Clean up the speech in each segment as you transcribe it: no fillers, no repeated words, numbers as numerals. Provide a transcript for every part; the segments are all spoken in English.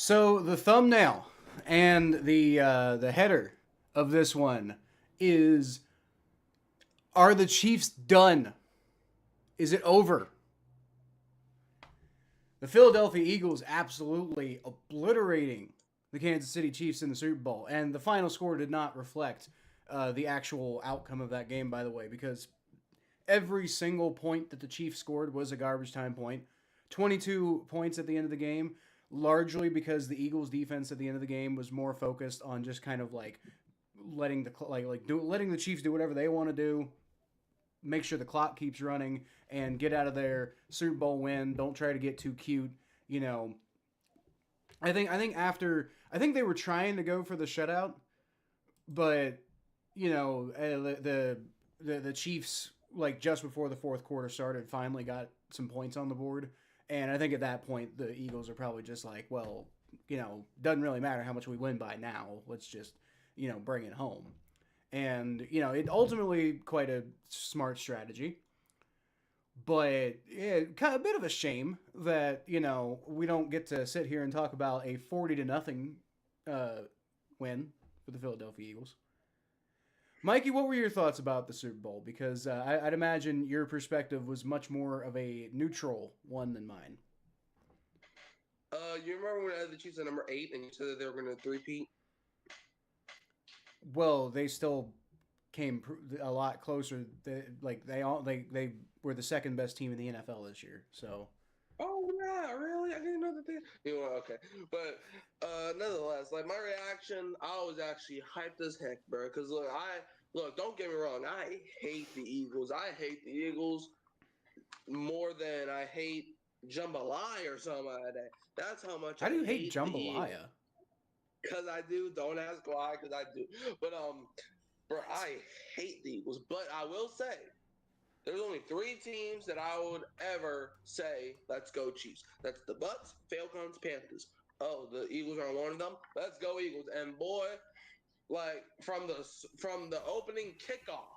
So the thumbnail and the header of this one is: Are the Chiefs done? Is it over? The Philadelphia Eagles absolutely obliterating the Kansas City Chiefs in the Super Bowl, and the final score did not reflect the actual outcome of that game, by the way, because every single point that the Chiefs scored was a garbage time point. 22 points at the end of the game, largely because the Eagles' defense at the end of the game was more focused on just kind of like letting the Chiefs do whatever they want to do, make sure the clock keeps running, and get out of there. Super Bowl win. Don't try to get too cute. You know, I think they were trying to go for the shutout, but the Chiefs, like, just before the fourth quarter started, finally got some points on the board, and I think at that point the Eagles are probably just like, well, doesn't really matter how much we win by now. Let's just bring it home. And it ultimately quite a smart strategy, but yeah, kind of a bit of a shame that we don't get to sit here and talk about a 40-0 win for the Philadelphia Eagles. Mikey, what were your thoughts about the Super Bowl? Because I'd imagine your perspective was much more of a neutral one than mine. You remember when I had the Chiefs at number 8 and you said that they were going to three-peat? Well, they still came a lot closer. They were the second best team in the NFL this year. So Oh, yeah, really? I didn't know that they... okay. But nonetheless, like, my reaction, I was actually hyped as heck, bro. Because, look, don't get me wrong. I hate the Eagles. I hate the Eagles more than I hate jambalaya or something like that. That's how much how I do you hate hate the Eagles. jambalaya? Because I do. Don't ask why, because I do. But, bro, I hate the Eagles. But I will say, there's only three teams that I would ever say, let's go Chiefs. That's the Bucks, Falcons, Panthers. Oh, the Eagles are one of them. Let's go Eagles. And boy, like from the opening kickoff,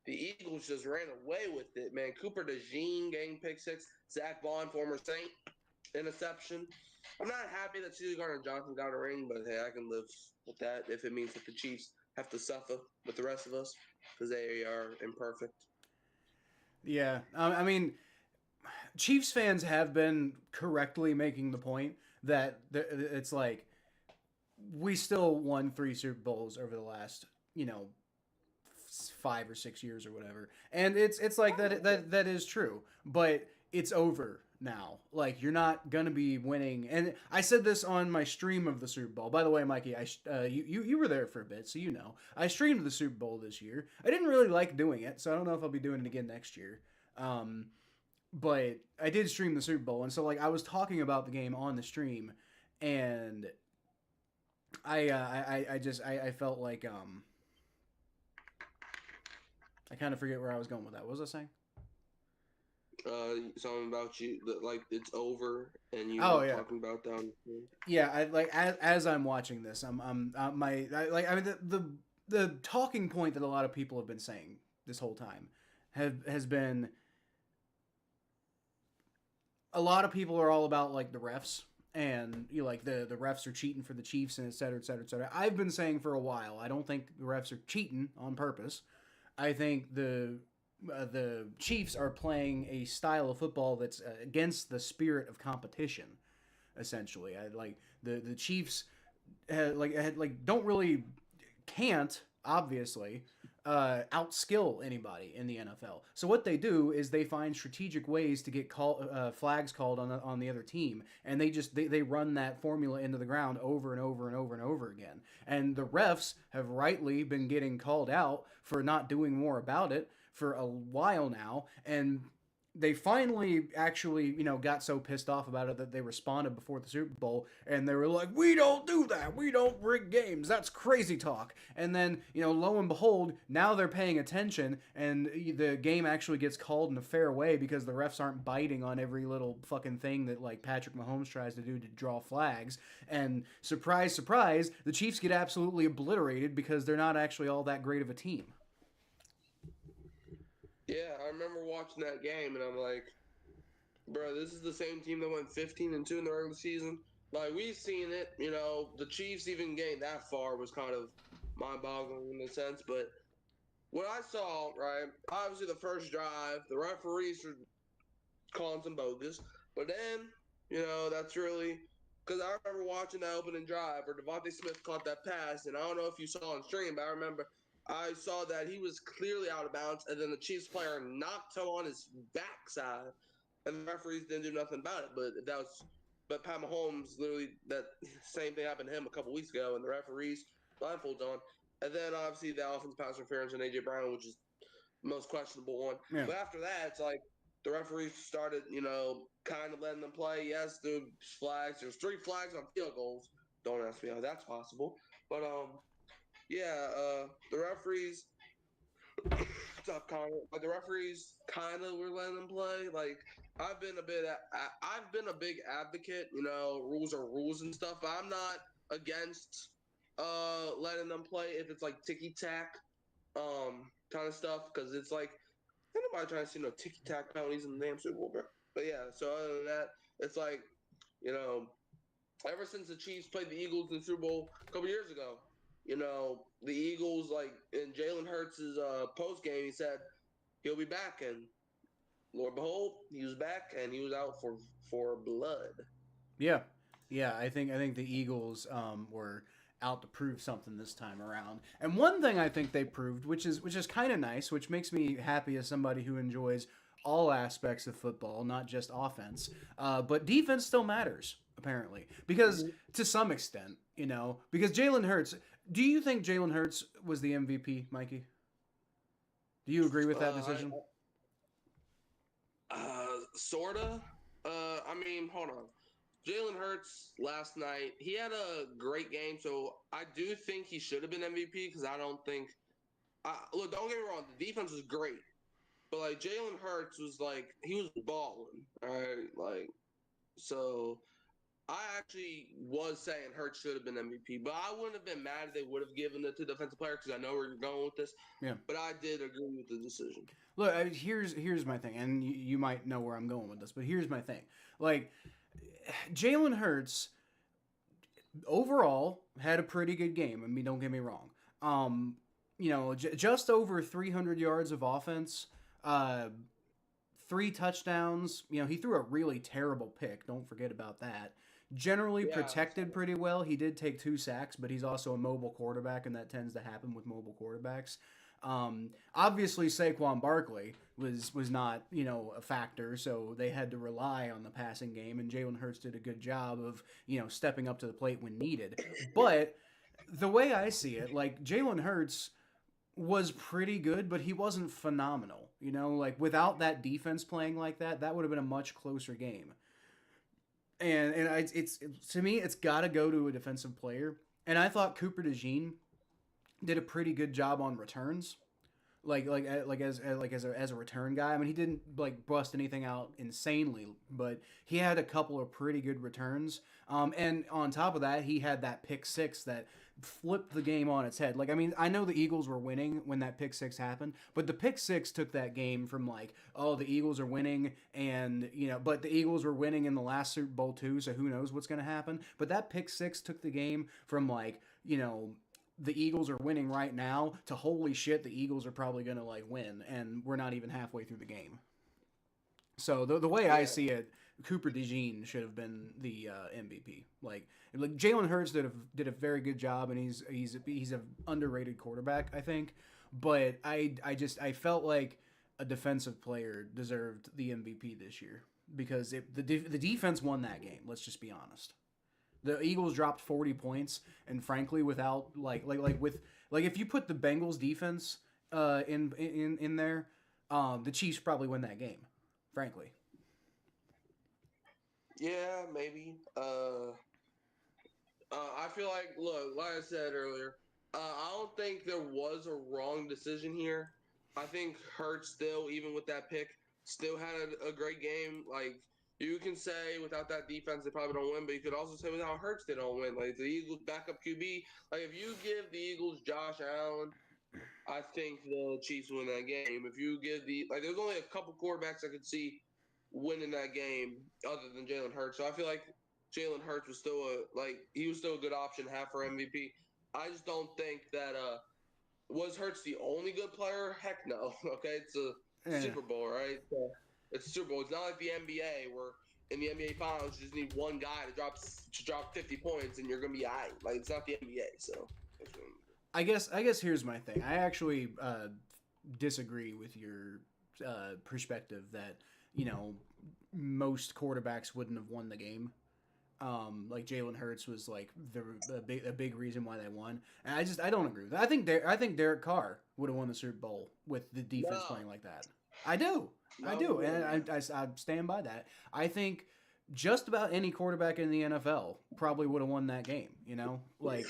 the Eagles just ran away with it, man. Cooper DeJean getting pick six. Zach Vaughn, former Saint, interception. I'm not happy that C.J. Gardner-Johnson got a ring, but hey, I can live with that if it means that the Chiefs have to suffer with the rest of us because they are imperfect. Yeah, I mean, Chiefs fans have been correctly making the point that it's like we still won three Super Bowls over the last 5 or 6 years or whatever, and it's like that is true, but it's over now. Like, you're not gonna be winning. And I said this on my stream of the Super Bowl. By the way, Mikey, you were there for a bit, so I streamed the Super Bowl this year. I didn't really like doing it, so I don't know if I'll be doing it again next year. Um, but I did stream the Super Bowl, and so like I was talking about the game on the stream, and I felt like I kind of forget where I was going with that. What was I saying? Something about you that like it's over, and you Oh were yeah, talking about down. yeah. I like as I'm watching this, I mean the talking point that a lot of people have been saying this whole time has been a lot of people are all about like the refs, and like the refs are cheating for the Chiefs, and et cetera, et cetera, et cetera. I've been saying for a while I don't think the refs are cheating on purpose. I think the Chiefs are playing a style of football that's against the spirit of competition. Essentially, the Chiefs don't really can't obviously outskill anybody in the NFL. So what they do is they find strategic ways to get flags called on the other team, and they run that formula into the ground over and over and over and over again. And the refs have rightly been getting called out for not doing more about it for a while now, and they finally actually, got so pissed off about it that they responded before the Super Bowl, and they were like, "We don't do that. We don't rig games. That's crazy talk." And then, lo and behold, now they're paying attention, and the game actually gets called in a fair way because the refs aren't biting on every little fucking thing that like Patrick Mahomes tries to do to draw flags. And surprise, surprise, the Chiefs get absolutely obliterated because they're not actually all that great of a team. Yeah, I remember watching that game, and I'm like, bro, this is the same team that went 15-2 in the regular season. Like we've seen it, the Chiefs even getting that far was kind of mind-boggling in a sense. But what I saw, right, obviously the first drive, the referees were calling some bogus, but then that's really because I remember watching that opening drive where Devontae Smith caught that pass, and I don't know if you saw on stream, but I remember I saw that he was clearly out of bounds, and then the Chiefs player knocked him on his backside, and the referees didn't do nothing about it. But Pat Mahomes literally that same thing happened to him a couple weeks ago, and the referees blindfolds on, and then obviously the offense pass interference on AJ Brown, which is the most questionable one. Yeah. But after that, it's like the referees started, kind of letting them play. Yes, there was flags. There's 3 flags on field goals. Don't ask me how that's possible. But yeah, the referees tough comment. Like the referees kind of were letting them play. Like I've been a big advocate. Rules are rules and stuff. But I'm not against letting them play if it's like ticky tack kind of stuff because it's like ain't nobody trying to see no ticky tack penalties in the damn Super Bowl, bro. But yeah, so other than that, it's like you know ever since the Chiefs played the Eagles in the Super Bowl a couple years ago, the Eagles, like in Jalen Hurts' post game, he said he'll be back, and Lord behold, he was back, and he was out for blood. Yeah, yeah. I think the Eagles were out to prove something this time around. And one thing I think they proved, which is kind of nice, which makes me happy as somebody who enjoys all aspects of football, not just offense, but defense still matters apparently because to some extent, because Jalen Hurts. Do you think Jalen Hurts was the MVP, Mikey? Do you agree with that decision? Sorta. I mean, hold on. Jalen Hurts last night, he had a great game, so I do think he should have been MVP because I don't think. Look, don't get me wrong, the defense was great, but like Jalen Hurts was like he was balling, all right, like so. I actually was saying Hurts should have been MVP, but I wouldn't have been mad if they would have given it to defensive player because I know where you're going with this. Yeah. But I did agree with the decision. Look, here's my thing, and you might know where I'm going with this, but here's my thing. Like Jalen Hurts overall had a pretty good game. I mean, don't get me wrong. Just over 300 yards of offense, uh, 3 touchdowns. He threw a really terrible pick. Don't forget about that. Generally Yeah, protected pretty well. He did take 2 sacks, but he's also a mobile quarterback, and that tends to happen with mobile quarterbacks. Obviously, Saquon Barkley was not a factor, so they had to rely on the passing game, and Jalen Hurts did a good job of stepping up to the plate when needed. But the way I see it, like Jalen Hurts was pretty good, but he wasn't phenomenal. Like without that defense playing like that, that would have been a much closer game. And it's to me, it's got to go to a defensive player. And I thought Cooper DeJean did a pretty good job on returns. As a return guy. I mean, he didn't like bust anything out insanely, but he had a couple of pretty good returns. And on top of that, he had that pick six that flipped the game on its head. Like, I mean, I know the Eagles were winning when that pick six happened, but the pick six took that game from like, oh, the Eagles are winning, and but the Eagles were winning in the last Super Bowl too, so who knows what's going to happen? But that pick six took the game from like, the Eagles are winning right now to holy shit, the Eagles are probably going to like win, and we're not even halfway through the game. So the way I see it, Cooper DeJean should have been the MVP. Like Jalen Hurts did a very good job, and he's an underrated quarterback, I think. But I felt like a defensive player deserved the MVP this year because the defense won that game. Let's just be honest. The Eagles dropped 40 points, and frankly, without if you put the Bengals defense in there, the Chiefs probably win that game. Frankly. Yeah, maybe. I feel like I said earlier, I don't think there was a wrong decision here. I think Hurts still, even with that pick, still had a great game. Like you can say without that defense, they probably don't win, but you could also say without Hurts, they don't win. Like the Eagles' backup QB, like if you give the Eagles Josh Allen, I think the Chiefs win that game. If you give there's only a couple quarterbacks I could see winning that game other than Jalen Hurts. So I feel like Jalen Hurts was still he was still a good option to have for MVP. I just don't think that was Hurts the only good player? Heck no. Okay, it's a Yeah. Super Bowl, right? So it's a Super Bowl. It's not like the NBA where in the NBA Finals you just need one guy to drop 50 points and you're gonna be aight. Like it's not the NBA, so. I guess here's my thing. I actually disagree with your perspective that most quarterbacks wouldn't have won the game. Like Jalen Hurts was like a big reason why they won, and I don't agree with that. I think Derek Carr would have won the Super Bowl with the defense playing like that. I do, and I stand by that. I think just about any quarterback in the NFL probably would have won that game. Like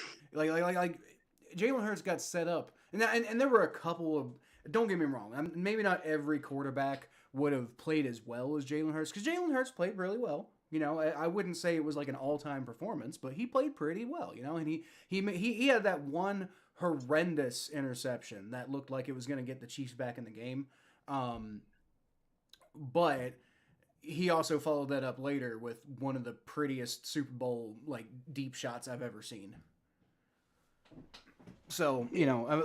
Jalen Hurts got set up, and there were a couple of. Don't get me wrong. Maybe not every quarterback would have played as well as Jalen Hurts because Jalen Hurts played really well. I wouldn't say it was like an all-time performance, but he played pretty well. And he had that one horrendous interception that looked like it was going to get the Chiefs back in the game. But he also followed that up later with one of the prettiest Super Bowl like deep shots I've ever seen. So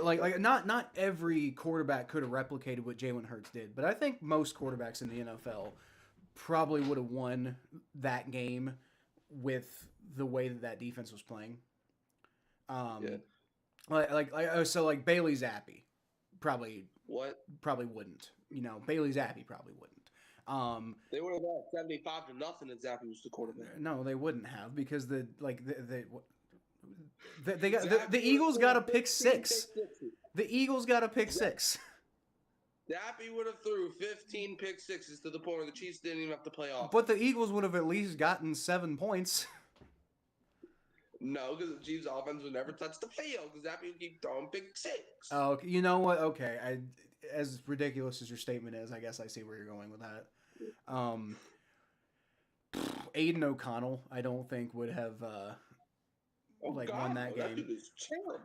like not every quarterback could have replicated what Jalen Hurts did, but I think most quarterbacks in the NFL probably would have won that game with the way that defense was playing. Like Bailey Zappi probably wouldn't. Bailey Zappi probably wouldn't. They would have lost 75-0 if Zappi was the quarterback. No, they wouldn't have because the Eagles got a pick six. The Eagles got a pick six. Zappy would have threw 15 pick sixes to the point where the Chiefs didn't even have to play off. But the Eagles would have at least gotten 7 points. No, because the Chiefs' offense would never touch the field because Zappy would keep throwing pick six. Oh, you know what? Okay, as ridiculous as your statement is, I guess I see where you're going with that. Aiden O'Connell, I don't think would have won that game.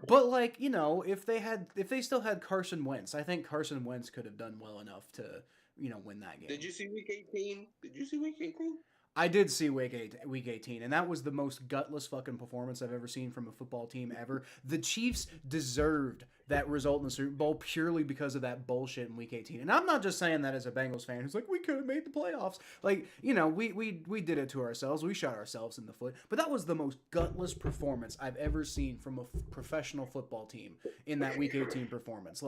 But if they still had Carson Wentz, I think Carson Wentz could have done well enough to win that game. Did you see Week 18? I did see Week 18, and that was the most gutless fucking performance I've ever seen from a football team ever. The Chiefs deserved that result in the Super Bowl purely because of that bullshit in Week 18. And I'm not just saying that as a Bengals fan who's like, we could have made the playoffs. Like, we did it to ourselves. We shot ourselves in the foot. But that was the most gutless performance I've ever seen from a professional football team in that Week 18 performance.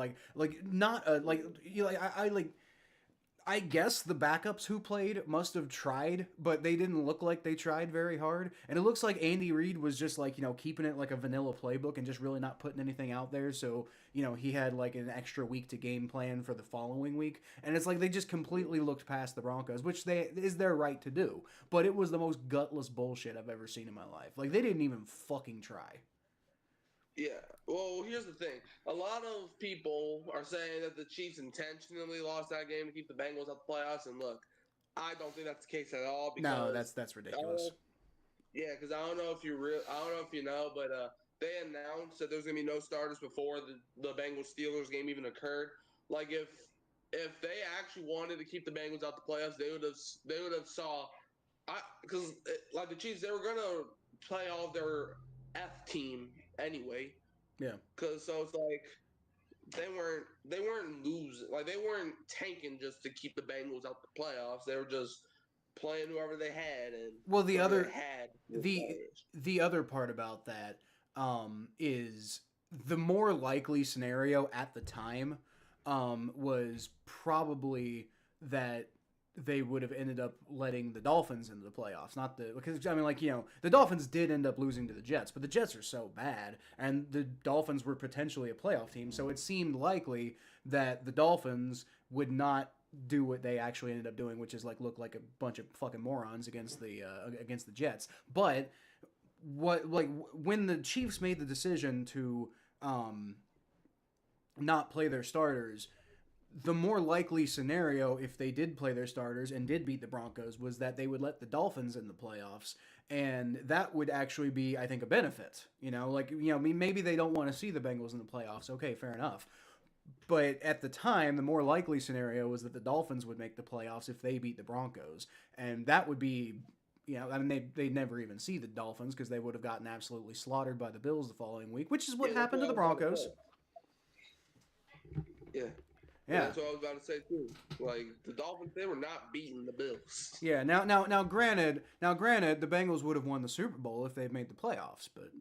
I guess the backups who played must have tried, but they didn't look like they tried very hard. And it looks like Andy Reid was just keeping it like a vanilla playbook and just really not putting anything out there. So, he had like an extra week to game plan for the following week. And it's like they just completely looked past the Broncos, which is their right to do. But it was the most gutless bullshit I've ever seen in my life. Like, they didn't even fucking try. Yeah. Well, here's the thing. A lot of people are saying that the Chiefs intentionally lost that game to keep the Bengals out the playoffs. And look, I don't think that's the case at all. Because no, that's ridiculous. Because I don't know if you know, but they announced that there's gonna be no starters before the Bengals Steelers game even occurred. Like if they actually wanted to keep the Bengals out the playoffs, they would have saw. Because like the Chiefs, they were gonna play all of their F team anyway. Yeah. Because so it's like they weren't losing, like they weren't tanking just to keep the Bengals out the playoffs. They were just playing whoever they had. And well, the other part about that is the more likely scenario at the time was probably that they would have ended up letting the Dolphins into the playoffs, because the Dolphins did end up losing to the Jets, but the Jets are so bad, and the Dolphins were potentially a playoff team, so it seemed likely that the Dolphins would not do what they actually ended up doing, which is look like a bunch of fucking morons against the Jets. But when the Chiefs made the decision to not play their starters, the more likely scenario, if they did play their starters and did beat the Broncos, was that they would let the Dolphins in the playoffs, and that would actually be, I think, a benefit. Maybe they don't want to see the Bengals in the playoffs. Okay, fair enough. But at the time, the more likely scenario was that the Dolphins would make the playoffs if they beat the Broncos, and that would be, I mean, they never even see the Dolphins because they would have gotten absolutely slaughtered by the Bills the following week, which is what Yeah, that's happened what to I the was about to Broncos. say. Yeah. And Yeah. that's what I was about to say too. Like the Dolphins, they were not beating the Bills. Yeah. Now, granted, the Bengals would have won the Super Bowl if they made the playoffs, but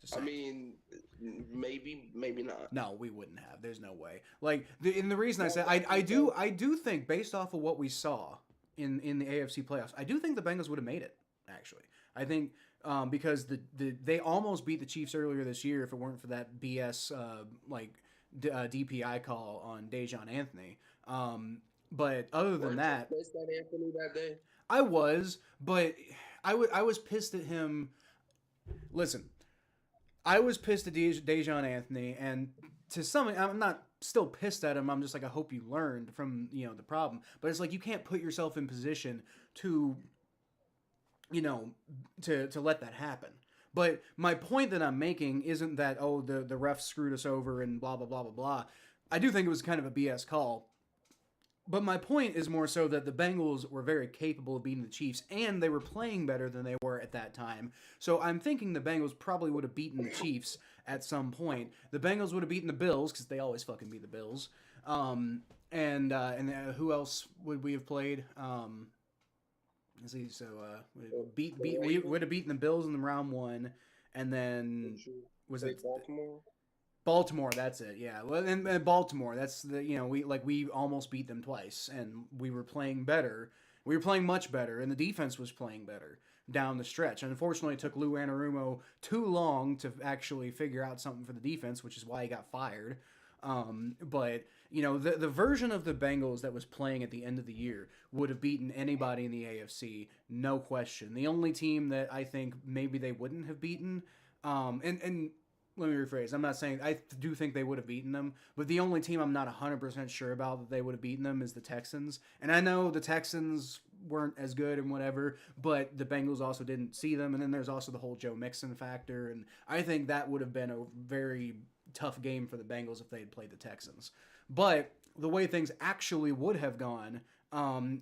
just I saying. mean, maybe not. No, we wouldn't have. There's no way. Like, and the reason I said I do think based off of what we saw in the AFC playoffs, I do think the Bengals would have made it. Actually, I think because they almost beat the Chiefs earlier this year if it weren't for that BS DPI call on Dejon Anthony. But other than that, pissed at Anthony that day? I was, but I was pissed at him. Listen, I was pissed at Dejon Anthony, and to some, I'm not still pissed at him. I'm just like, I hope you learned from the problem. But it's like you can't put yourself in position to to let that happen. But my point that I'm making isn't that the ref screwed us over and blah blah blah blah blah. I do think it was kind of a BS call. But my point is more so that the Bengals were very capable of beating the Chiefs, and they were playing better than they were at that time. So I'm thinking the Bengals probably would have beaten the Chiefs at some point. The Bengals would have beaten the Bills, because they always fucking beat the Bills. And who else would we have played? Let's see. So we would have beaten the Bills in the round one, and then was it Baltimore? Baltimore, that's it. Yeah, well, and Baltimore, that's we almost beat them twice, and we were playing better. We were playing much better, and the defense was playing better down the stretch. And unfortunately, it took Lou Anarumo too long to actually figure out something for the defense, which is why he got fired. But the version of the Bengals that was playing at the end of the year would have beaten anybody in the AFC, no question. The only team that I think maybe they wouldn't have beaten, and let me rephrase. I'm not saying I do think they would have beaten them, but the only team I'm not 100% sure about that they would have beaten them is the Texans. And I know the Texans weren't as good and whatever, but the Bengals also didn't see them. And then there's also the whole Joe Mixon factor. And I think that would have been a very tough game for the Bengals if they had played the Texans. But the way things actually would have gone,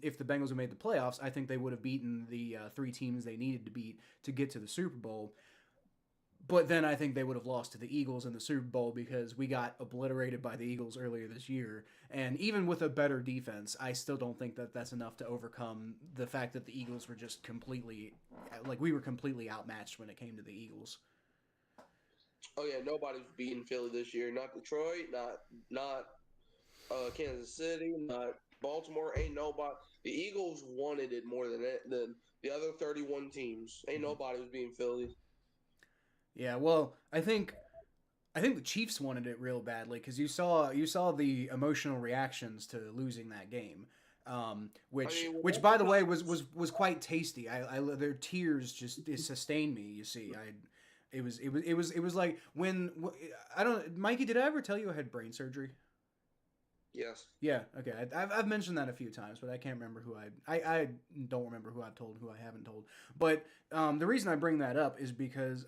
if the Bengals had made the playoffs, I think they would have beaten the three teams they needed to beat to get to the Super Bowl. But then I think they would have lost to the Eagles in the Super Bowl because we got obliterated by the Eagles earlier this year. And even with a better defense, I still don't think that that's enough to overcome the fact that the Eagles were just completely, we were completely outmatched when it came to the Eagles. Oh yeah, nobody's beating Philly this year. Not Detroit, not Kansas City, not Baltimore. Ain't nobody. The Eagles wanted it more than the other 31 teams. Ain't nobody was beating Philly. Yeah, well, I think the Chiefs wanted it real badly because you saw the emotional reactions to losing that game, which by the way was quite tasty. I their tears just sustained me. You see, it was like when I don't Mikey, did I ever tell you I had brain surgery? Yes. Yeah. Okay. I've mentioned that a few times, but I can't remember who I don't remember who I've told, who I haven't told. But the reason I bring that up is because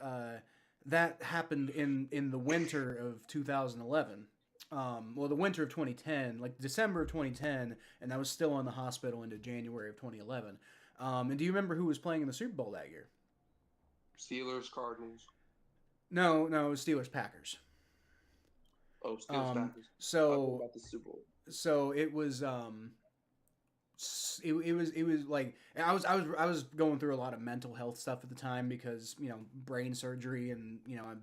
that happened in the winter of 2011. The winter of 2010, like December of 2010, and I was still in the hospital into January of 2011. And do you remember who was playing in the Super Bowl that year? Steelers, Cardinals. No, it was Steelers, Packers. Oh, Steelers, Packers. So about the Super Bowl. So it was it was like I was going through a lot of mental health stuff at the time because brain surgery and I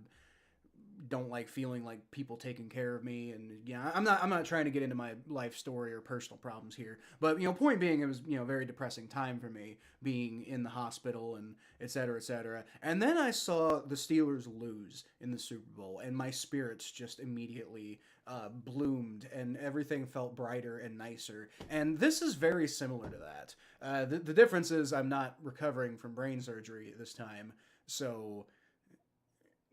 don't like feeling like people taking care of me, and I'm not trying to get into my life story or personal problems here, but point being, it was a very depressing time for me being in the hospital and et cetera, and then I saw the Steelers lose in the Super Bowl and my spirits just immediately bloomed and everything felt brighter and nicer, and this is very similar to that. The difference is I'm not recovering from brain surgery this time, so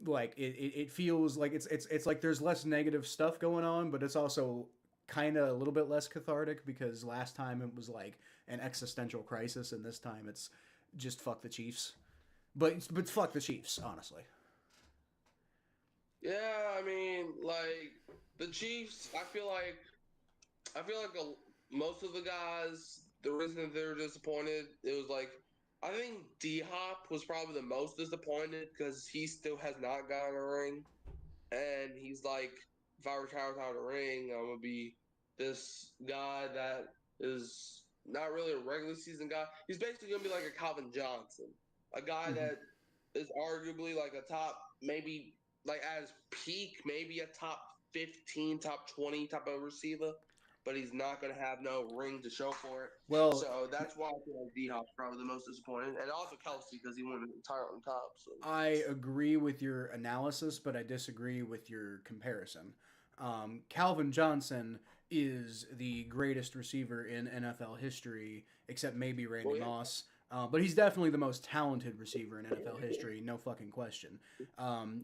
like it feels like it's like there's less negative stuff going on, but it's also kind of a little bit less cathartic because last time it was like an existential crisis, and this time it's just fuck the Chiefs. But fuck the Chiefs, honestly. Yeah, I mean, like the Chiefs, I feel like most of the guys, the reason that they were disappointed, it was like I think D Hop was probably the most disappointed because he still has not gotten a ring, and he's like, if I retire without a ring, I'm gonna be this guy that is not really a regular season guy. He's basically gonna be like a Calvin Johnson, a guy Mhm. that is arguably like a top, maybe like at his peak, maybe a top 15, top 20 type of receiver, but he's not gonna have no ring to show for it. Well, So that's why I feel like D Hop's probably the most disappointed, and also Kelsey because he won the entire on top. So I agree with your analysis, but I disagree with your comparison. Calvin Johnson is the greatest receiver in NFL history, except maybe Randy well, yeah. Moss. But he's definitely the most talented receiver in NFL history, no fucking question.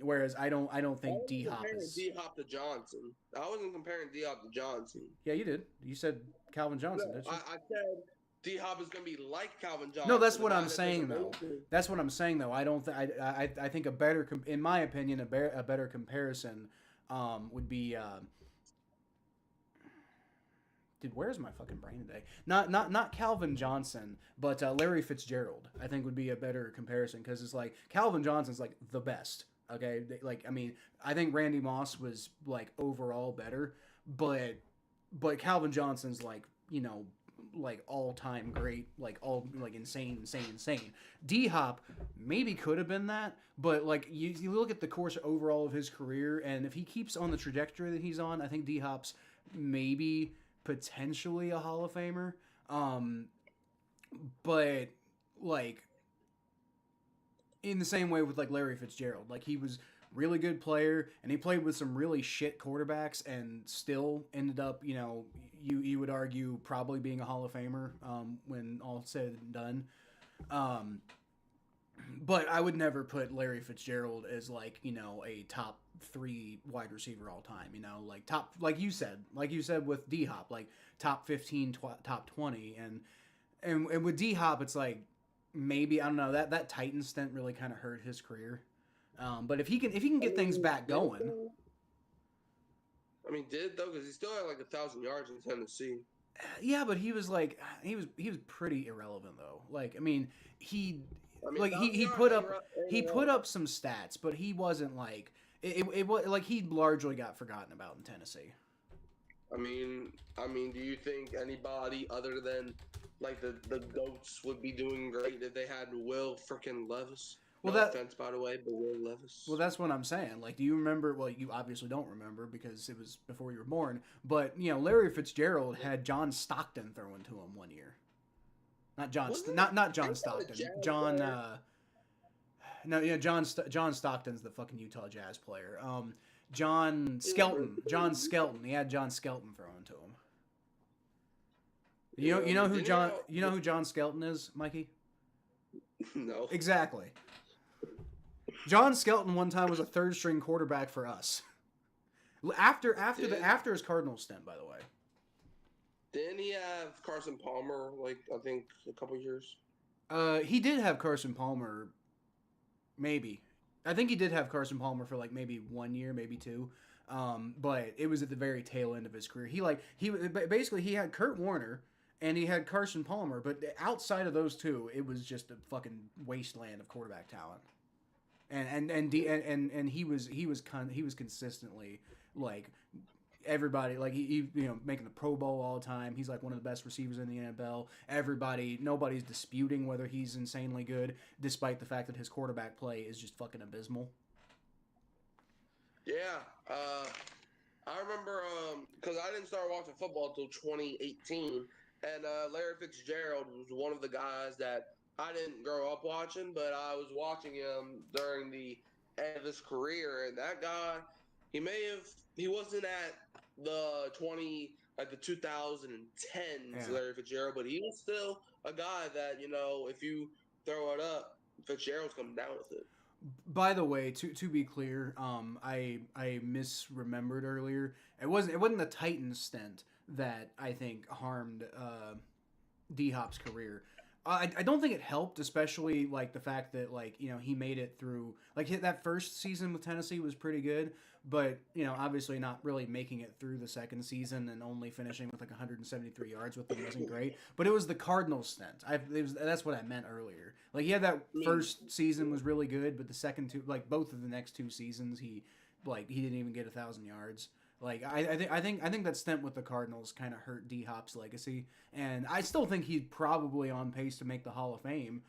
Whereas I don't I think D wasn't Hop comparing is. D Hop to Johnson. I wasn't comparing D Hop to Johnson. Yeah, you did. You said Calvin No, Johnson, didn't you? I said D Hop is going to be like Calvin Johnson. No, that's the what guy I'm that saying doesn't though. anything. That's what I'm saying though. I don't. I think a better, in my opinion, a better comparison, would be. Dude, where's my fucking brain today? Not Calvin Johnson, but Larry Fitzgerald. I think would be a better comparison because it's like Calvin Johnson's like the best. Okay, like I mean, I think Randy Moss was like overall better, but Calvin Johnson's like like all time great, like all like insane. D Hop maybe could have been that, but like you look at the course overall of his career, and if he keeps on the trajectory that he's on, I think D Hop's maybe potentially a Hall of Famer. But like in the same way with like Larry Fitzgerald, like he was really good player and he played with some really shit quarterbacks and still ended up, you would argue probably being a Hall of Famer when all said and done. Um, but I would never put Larry Fitzgerald as like, a top 3 wide receiver all time, like top, like you said with D Hop, like top 15, top 20. And with D Hop, it's like, maybe, I don't know, that Titan stint really kind of hurt his career. But if he can get things back going. I mean, did though? Because he still had like 1,000 yards in Tennessee. Yeah, but he was like he was pretty irrelevant though. Like I mean, he I mean, like he put up some stats, but he wasn't like it was like he largely got forgotten about in Tennessee. I mean, do you think anybody other than like the goats would be doing great if they had Will freaking Levis? Well, No offense, by the way, but Will Levis. Well, that's what I'm saying. Like, do you remember? Well, you obviously don't remember because it was before you were born. But Larry Fitzgerald had John Stockton throwing to him one year. Not John. Not John Stockton. John. No, John Stockton's the fucking Utah Jazz player. John Skelton. John Skelton. He had John Skelton throwing to him. You know who John Skelton is, Mikey? No. Exactly. John Skelton one time was a third string quarterback for us. After his Cardinals stint, by the way. Didn't he have Carson Palmer like I think a couple years? He did have Carson Palmer. Maybe. I think he did have Carson Palmer for like maybe 1 year, maybe 2. But it was at the very tail end of his career. He had Kurt Warner and he had Carson Palmer, but outside of those two, it was just a fucking wasteland of quarterback talent. And he was consistently like everybody, like he making the Pro Bowl all the time. He's like one of the best receivers in the NFL. Nobody's disputing whether he's insanely good, despite the fact that his quarterback play is just fucking abysmal. Yeah, I remember because I didn't start watching football until 2018, and Larry Fitzgerald was one of the guys that I didn't grow up watching, but I was watching him during the end of his career, and that guy, he wasn't at the 2010s Larry Fitzgerald, but he was still a guy that, if you throw it up, Fitzgerald's coming down with it. By the way, to be clear, I misremembered earlier. It wasn't the Titans stint that I think harmed D Hop's career. I don't think it helped, especially like the fact that like he made it through like that first season with Tennessee was pretty good, but obviously not really making it through the second season and only finishing with like 173 yards with them wasn't great. But it was the Cardinals stint. That's what I meant earlier. Like he had that first season was really good, but the second two, like both of the next two seasons, he didn't even get 1,000 yards. Like I think that stint with the Cardinals kind of hurt D Hop's legacy, and I still think he's probably on pace to make the Hall of Fame.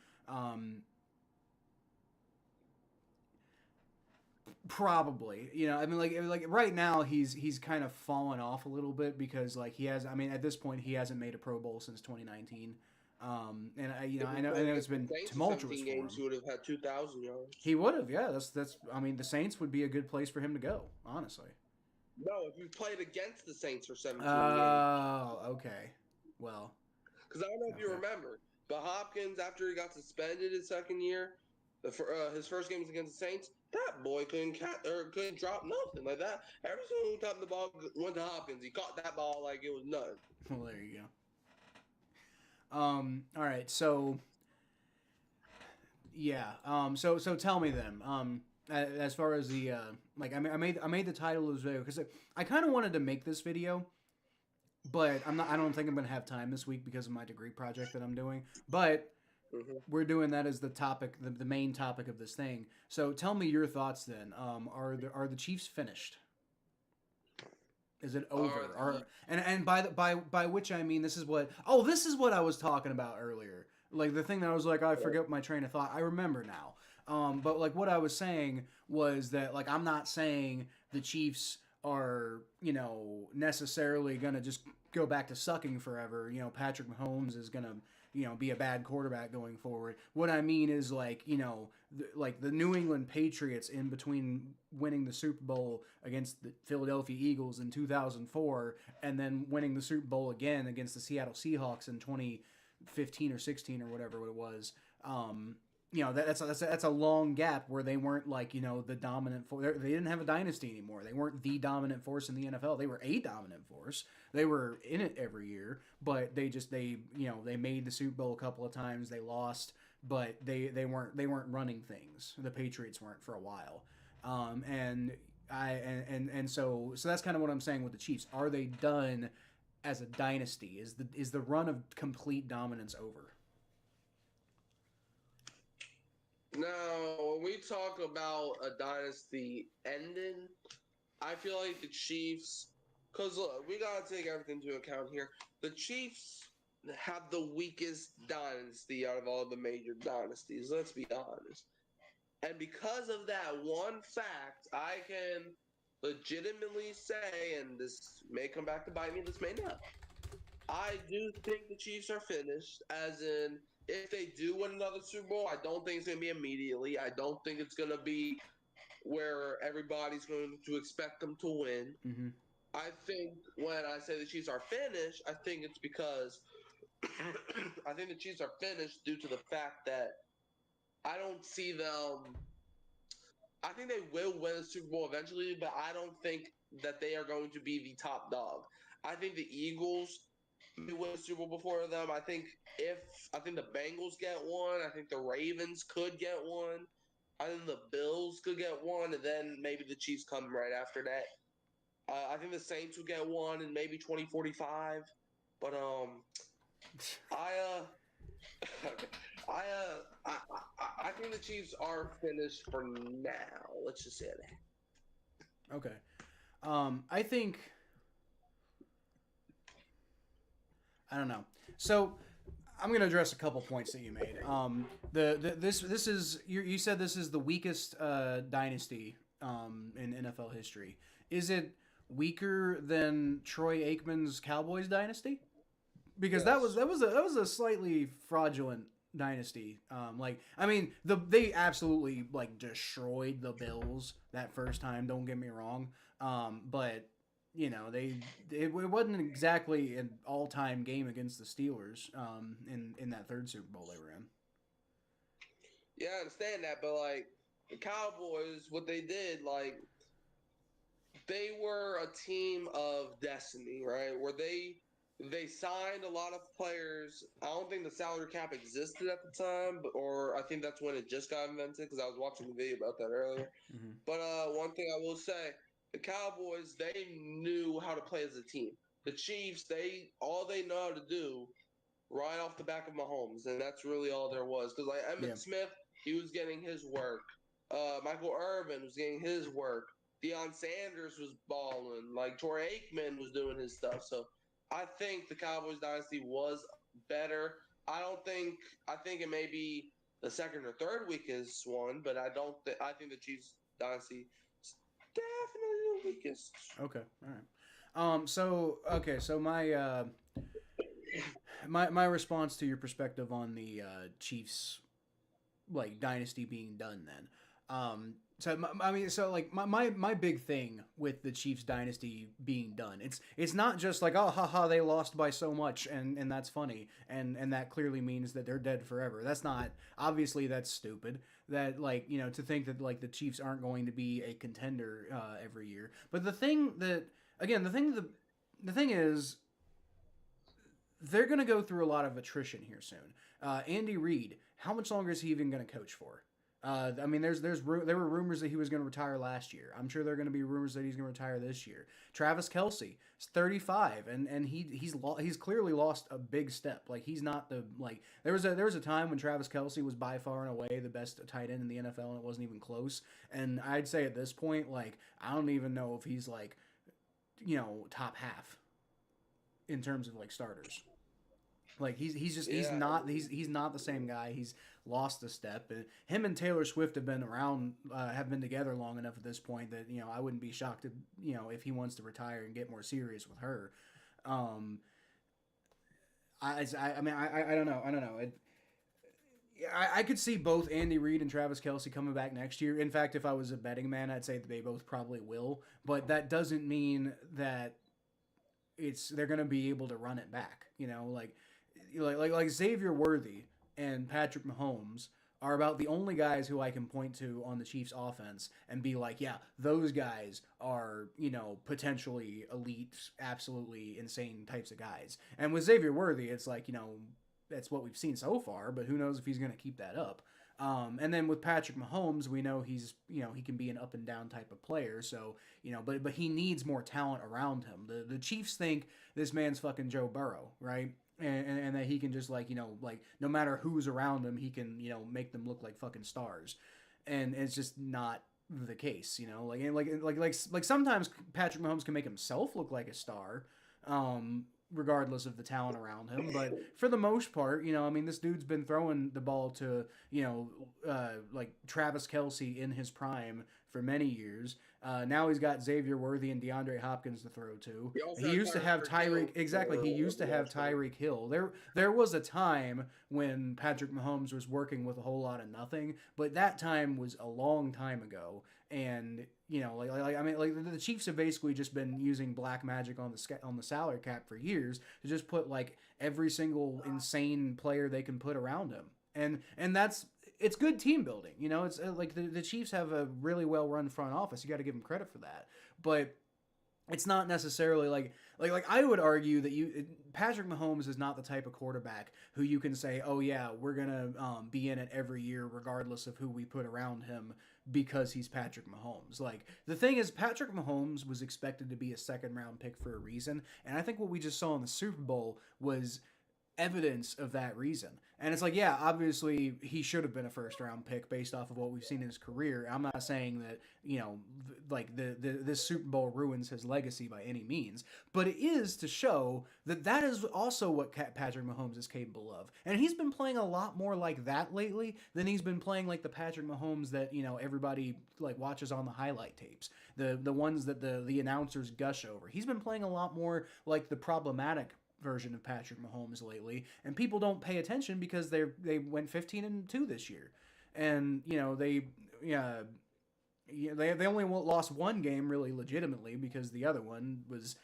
Probably, I mean, like right now he's kind of fallen off a little bit because like he has. I mean, at this point he hasn't made a Pro Bowl since 2019. And I know it's been tumultuous for him. He would have had 2,000 yards. He would have, yeah. That's. I mean, the Saints would be a good place for him to go, honestly. No, if you played against the Saints for 17 games. Oh, okay. Well. Because I don't know if you remember, but Hopkins, after he got suspended his second year, his first game was against the Saints, that boy couldn't drop nothing like that. Every single time the ball went to Hopkins, he caught that ball like it was nothing. Well, there you go. All right, so yeah. So tell me then. As far as the like, I made the title of this video because I kind of wanted to make this video, but I don't think I'm gonna have time this week because of my degree project that I'm doing. But we're doing that as the topic, the main topic of this thing. So tell me your thoughts then. Are the Chiefs finished? Is it over? And by which I mean this is what I was talking about earlier. Like the thing that I was like, I forget my train of thought. I remember now. But like what I was saying was that like I'm not saying the Chiefs are necessarily gonna just go back to sucking forever. Patrick Mahomes is gonna be a bad quarterback going forward. What I mean is like like the New England Patriots in between winning the Super Bowl against the Philadelphia Eagles in 2004 and then winning the Super Bowl again against the Seattle Seahawks in 2015 or 16 or whatever it was. That's a long gap where they weren't like the dominant force. They didn't have a dynasty anymore. They weren't the dominant force in the NFL. They were a dominant force. They were in it every year, but they made the Super Bowl a couple of times. They lost, but they weren't running things. The Patriots weren't for a while, and so that's kind of what I'm saying with the Chiefs. Are they done as a dynasty? Is the run of complete dominance over? Now, when we talk about a dynasty ending, I feel like the Chiefs, because look, we got to take everything into account here. The Chiefs have the weakest dynasty out of all the major dynasties, let's be honest. And because of that one fact, I can legitimately say, and this may come back to bite me, this may not. I do think the Chiefs are finished, as in, if they do win another Super Bowl, I don't think it's going to be immediately. I don't think it's going to be where everybody's going to expect them to win. Mm-hmm. I think when I say the Chiefs are finished, I think it's because I think the Chiefs are finished due to the fact that I don't see them. I think they will win a Super Bowl eventually, but I don't think that they are going to be the top dog. I think the Eagles win a Super Bowl before them. I think the Bengals get one. I think the Ravens could get one. I think the Bills could get one, and then maybe the Chiefs come right after that. I think the Saints will get one in maybe 2045. But I think the Chiefs are finished for now. Let's just say that. Okay. I think. I don't know. So I'm going to address a couple points that you made. This is you said this is the weakest dynasty in NFL history. Is it weaker than Troy Aikman's Cowboys dynasty? Because yes. that was a slightly fraudulent dynasty. They absolutely like destroyed the Bills that first time. Don't get me wrong. But it wasn't exactly an all-time game against the Steelers in that third Super Bowl they were in. Yeah, I understand that, but like the Cowboys, what they did, like they were a team of destiny, right? Where they they signed a lot of players. I don't think the salary cap existed at the time, or I think that's when it just got invented because I was watching the video about that earlier. Mm-hmm. But one thing I will say, the Cowboys, they knew how to play as a team. The Chiefs, they know how to do right off the back of Mahomes, and that's really all there was. Because like Yeah. Emmitt Smith, he was getting his work. Michael Irvin was getting his work. Deion Sanders was balling. Like Troy Aikman was doing his stuff. So I think the Cowboys dynasty was better. I don't think. I think it may be the second or third weakest one, but I don't. I think the Chiefs dynasty is definitely the weakest. Okay. All right. So my response to your perspective on the Chiefs like dynasty being done then. My big thing with the Chiefs dynasty being done, it's not just like, oh haha, they lost by so much and that's funny and that clearly means that they're dead forever. That's not, obviously that's stupid. That, like, you know, to think that like the Chiefs aren't going to be a contender every year. But the thing is, they're going to go through a lot of attrition here soon. Andy Reid, how much longer is he even going to coach for? I mean, there were rumors that he was going to retire last year. I'm sure there are going to be rumors that he's going to retire this year. Travis Kelce is 35, and he's clearly lost a big step. Like, he's not the, like, there was a time when Travis Kelce was by far and away the best tight end in the NFL, and it wasn't even close. And I'd say at this point, like, I don't even know if he's like, you know, top half in terms of like starters. Like he's not the same guy. He's lost a step. And him and Taylor Swift have been around, have been together long enough at this point that, you know, I wouldn't be shocked if, you know, if he wants to retire and get more serious with her. I mean I don't know. I could see both Andy Reid and Travis Kelce coming back next year. In fact, if I was a betting man, I'd say that they both probably will. But that doesn't mean that they're going to be able to run it back. You know, like Xavier Worthy and Patrick Mahomes are about the only guys who I can point to on the Chiefs offense and be like, yeah, those guys are, you know, potentially elite, absolutely insane types of guys. And with Xavier Worthy, it's like, you know, that's what we've seen so far, but who knows if he's going to keep that up. And then with Patrick Mahomes, we know he's, you know, he can be an up and down type of player. So, you know, but he needs more talent around him. The Chiefs think this man's fucking Joe Burrow, right? And that he can just, like, you know, like, no matter who's around him, he can, you know, make them look like fucking stars. And it's just not the case, you know? Like sometimes Patrick Mahomes can make himself look like a star, regardless of the talent around him. But for the most part, you know, I mean, this dude's been throwing the ball to, you know, like Travis Kelce in his prime for many years. Now he's got Xavier Worthy and DeAndre Hopkins to throw to. He used to have Tyreek. Exactly, he used to have Tyreek Hill. There was a time when Patrick Mahomes was working with a whole lot of nothing, but that time was a long time ago. And, you know, I mean, the Chiefs have basically just been using black magic on the salary cap for years to just put like every single insane player they can put around him, and it's good team building. You know, it's like the Chiefs have a really well run front office. You got to give them credit for that, but it's not necessarily like I would argue that Patrick Mahomes is not the type of quarterback who you can say, oh yeah, we're gonna be in it every year regardless of who we put around him because he's Patrick Mahomes. Like, the thing is, Patrick Mahomes was expected to be a second round pick for a reason, and I think what we just saw in the Super Bowl was evidence of that reason. And it's like, yeah, obviously he should have been a first round pick based off of what we've seen in his career. I'm not saying that, you know, like this Super Bowl ruins his legacy by any means, but it is to show that is also what Patrick Mahomes is capable of. And he's been playing a lot more like that lately than he's been playing like the Patrick Mahomes that, you know, everybody like watches on the highlight tapes, the ones that the announcers gush over. He's been playing a lot more like the problematic version of Patrick Mahomes lately, and people don't pay attention because they went 15-2 this year, and, you know, they only lost one game really legitimately because the other one was,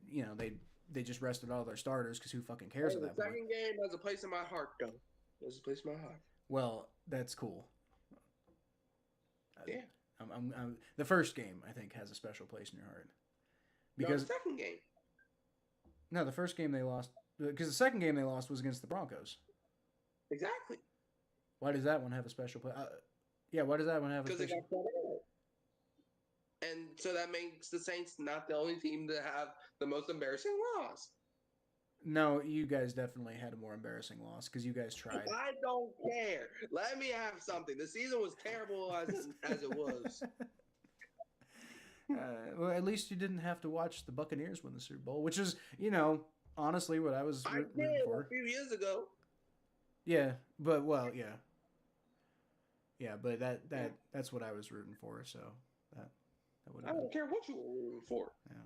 you know, they just rested all their starters because who fucking cares at that point. The second game has a place in my heart, though. There's a place in my heart. Well, that's cool. Yeah. The first game, I think, has a special place in your heart because the second game. No, the first game they lost because the second game they lost was against the Broncos. Exactly. Why does that one have a special play? Yeah, why does that one have a Because they special? got shut out. And so that makes the Saints not the only team to have the most embarrassing loss. No, you guys definitely had a more embarrassing loss because you guys tried. I don't care. Let me have something. The season was terrible as it was. Well, at least you didn't have to watch the Buccaneers win the Super Bowl, which is, honestly what I was I rooting did for. a few years ago. Yeah, but well, yeah, but that's what I was rooting for. So that would I have been. don't care what you were rooting for. Yeah,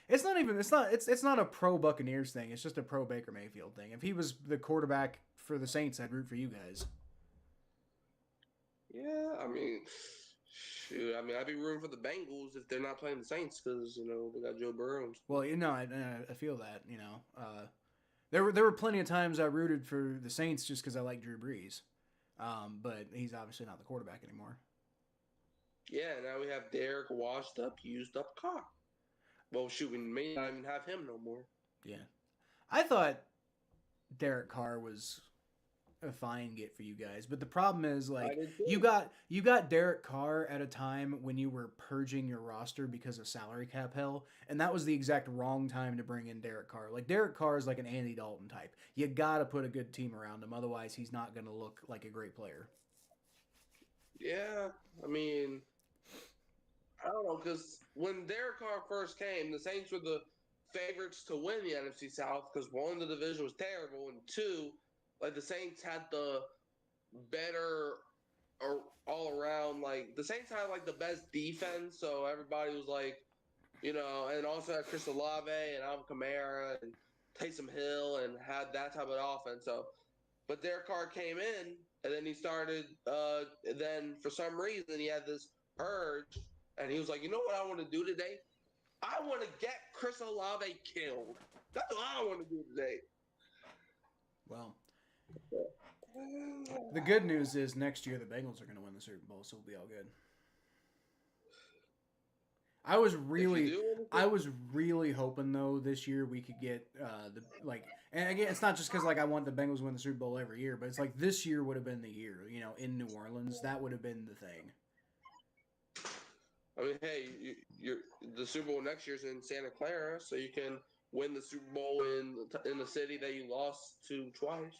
it's not even it's not a pro Buccaneers thing. It's just a pro Baker Mayfield thing. If he was the quarterback for the Saints, I'd root for you guys. Yeah, I mean, shoot. I mean, I'd be rooting for the Bengals if they're not playing the Saints because they got Joe Burrow. Well, I feel that. There were plenty of times I rooted for the Saints just because I like Drew Brees, but he's obviously not the quarterback anymore. Yeah, now we have Derek washed up, used up Carr. Well, shoot, we may not even have him no more. Yeah, I thought Derek Carr was a fine get for you guys, but the problem is you got Derek Carr at a time when you were purging your roster because of salary cap hell, and that was the exact wrong time to bring in Derek Carr. Like Derek Carr is like an Andy Dalton type. You got to put a good team around him, otherwise he's not going to look like a great player. Yeah, I mean, I don't know, because when Derek Carr first came, the Saints were the favorites to win the NFC South because one, the division was terrible, and two, like the Saints had the better or all around. Like the Saints had like the best defense, so everybody was like, and also had Chris Olave and Alvin Kamara and Taysom Hill and had that type of offense. So, but Derek Carr came in and then he started. Then for some reason he had this urge, and he was like, you know what I want to do today? I want to get Chris Olave killed. That's what I want to do today. Well, the good news is next year the Bengals are going to win the Super Bowl, so it'll be all good. I was really hoping though this year we could get and again it's not just because like I want the Bengals to win the Super Bowl every year, but it's like this year would have been the year, in New Orleans that would have been the thing. I mean, hey, the Super Bowl next year's in Santa Clara, so you can win the Super Bowl in the city that you lost to twice.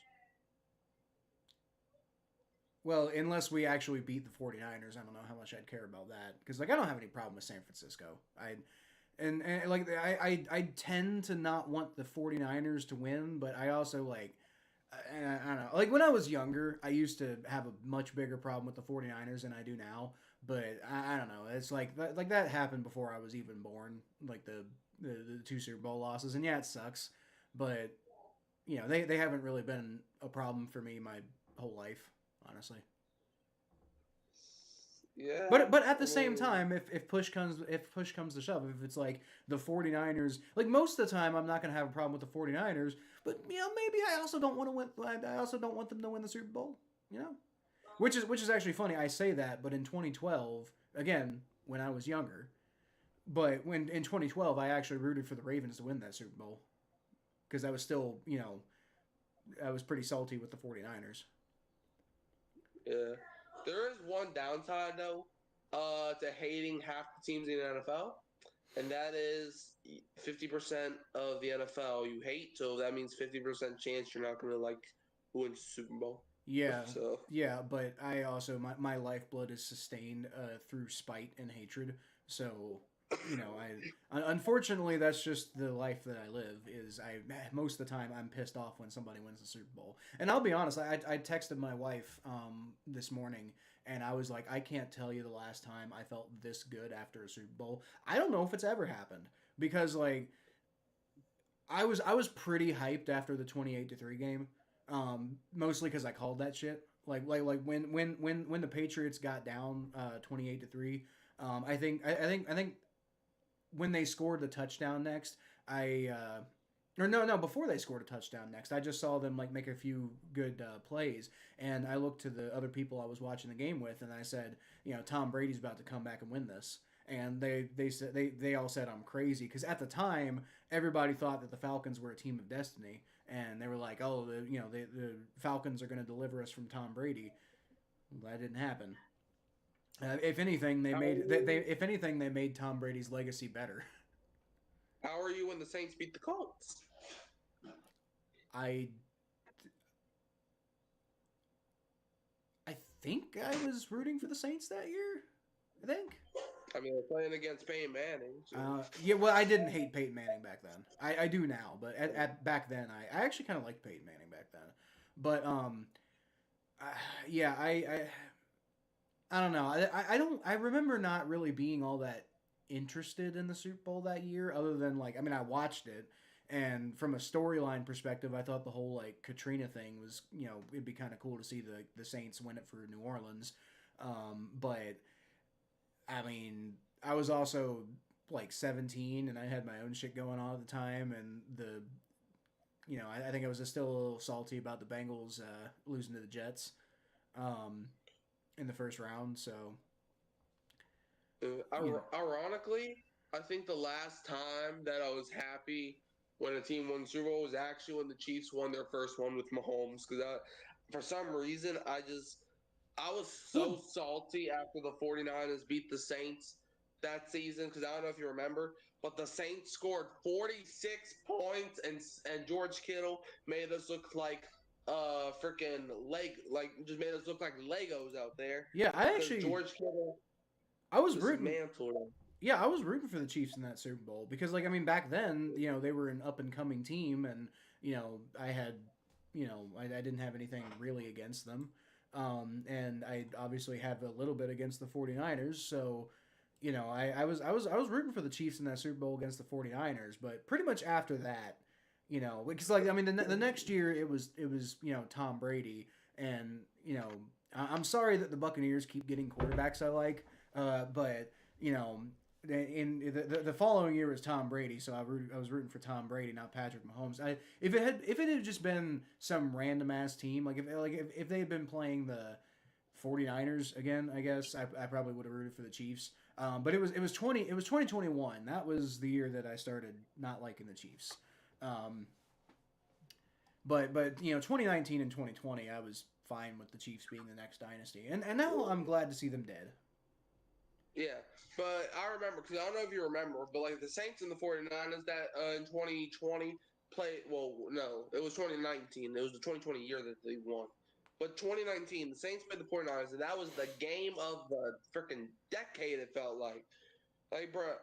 Well, unless we actually beat the 49ers, I don't know how much I'd care about that because like I don't have any problem with San Francisco. I tend to not want the 49ers to win, but I also like I don't know. Like when I was younger, I used to have a much bigger problem with the 49ers than I do now. But I don't know. It's like that happened before I was even born. Like the two Super Bowl losses, and yeah, it sucks. But they haven't really been a problem for me my whole life, honestly. Yeah. But at the same time, if push comes to shove, if it's like the 49ers, like most of the time I'm not going to have a problem with the 49ers, but maybe I also don't want to win I also don't want them to win the Super Bowl, Which is actually funny. I say that, but in 2012, again, when I was younger, but when in 2012 I actually rooted for the Ravens to win that Super Bowl because I was still, I was pretty salty with the 49ers. Yeah. There is one downside though, to hating half the teams in the NFL, and that is 50% of the NFL you hate. So that means 50% chance you're not going to win Super Bowl. Yeah, yeah, but I also my lifeblood is sustained through spite and hatred. So I unfortunately that's just the life that I live. Is I most of the time I'm pissed off when somebody wins the Super Bowl. And I'll be honest, I texted my wife this morning and I was like, I can't tell you the last time I felt this good after a Super Bowl. I don't know if it's ever happened because like I was pretty hyped after the 28-3 game. Mostly because I called that shit. Like when the Patriots got down 28-3. I think when they scored the touchdown next, or no before they scored a touchdown next, I just saw them like make a few good plays, and I looked to the other people I was watching the game with, and I said, Tom Brady's about to come back and win this. and they said they all said I'm crazy because at the time everybody thought that the Falcons were a team of destiny, and they were like, oh, the Falcons are going to deliver us from Tom Brady. Well, that didn't happen. If anything, if anything they made Tom Brady's legacy better. How are you when the Saints beat the Colts? I I think I was rooting for the Saints that year. I think. I mean, they're playing against Peyton Manning. So. Yeah, well, I didn't hate Peyton Manning back then. I do now, but at back then, I actually kind of liked Peyton Manning back then. But yeah, I don't know. I don't. I remember not really being all that interested in the Super Bowl that year, other than like, I mean, I watched it, and from a storyline perspective, I thought the whole like Katrina thing was, it'd be kind of cool to see the Saints win it for New Orleans. But I mean, I was also like 17, and I had my own shit going on at the time, and I think I was still a little salty about the Bengals losing to the Jets. In the first round, so ironically, I think the last time that I was happy when a team won the Super Bowl was actually when the Chiefs won their first one with Mahomes, because for some reason I was so salty after the 49ers beat the Saints that season, because I don't know if you remember, but the Saints scored 46 points, and George Kittle made us look like freaking just made us look like Legos out there. Yeah, George Kittle. I was rooting. Yeah, I was rooting for the Chiefs in that Super Bowl because, like, I mean, back then, they were an up and coming team, and I had, I didn't have anything really against them, and I obviously have a little bit against the 49ers, so. I was rooting for the Chiefs in that Super Bowl against the 49ers, but pretty much after that, because like I mean the next year it was Tom Brady, and I'm sorry that the Buccaneers keep getting quarterbacks I like, but in the following year was Tom Brady, so I was rooting for Tom Brady, not Patrick Mahomes. If it had just been some random ass team, if they had been playing the 49ers again, I guess I probably would have rooted for the Chiefs. But it was 2021. That was the year that I started not liking the Chiefs. But 2019 and 2020, I was fine with the Chiefs being the next dynasty, and now I'm glad to see them dead. Yeah, but I remember, because I don't know if you remember, but like the Saints and the 49ers that in 2020 played. Well, no, it was 2019. It was the 2020 year that they won. But 2019, the Saints played the 49ers, and that was the game of the freaking decade, it felt like. Like, bro,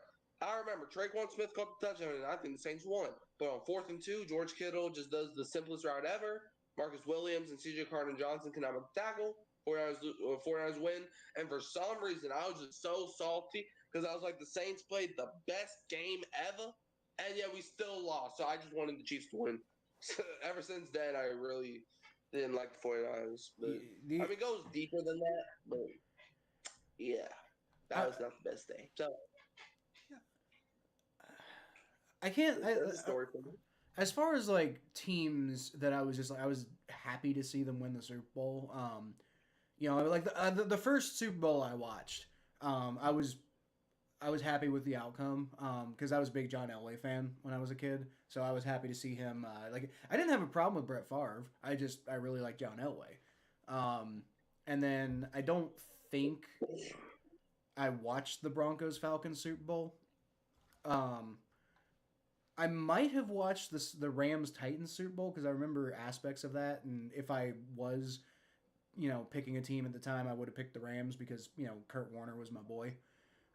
I remember Traquan Smith caught the touchdown, and I think the Saints won. But on 4th and 2, George Kittle just does the simplest route ever. Marcus Williams and C.J. Carter-Johnson cannot make a tackle. 49ers win. And for some reason, I was just so salty because I was like, the Saints played the best game ever, and yet we still lost. So I just wanted the Chiefs to win. Ever since then, I really didn't like the 49ers. But, I mean, it goes deeper than that. But, yeah, that was not the best day. So I can't. That's a story for me. As far as like teams that I was happy to see them win the Super Bowl. Like the first Super Bowl I watched, I was happy with the outcome because I was a big John Elway fan when I was a kid, so I was happy to see him. I didn't have a problem with Brett Favre. I really like John Elway. And then I don't think I watched the Broncos Falcons Super Bowl. I might have watched the Rams Titans Super Bowl because I remember aspects of that, and if I was, picking a team at the time, I would have picked the Rams because Kurt Warner was my boy.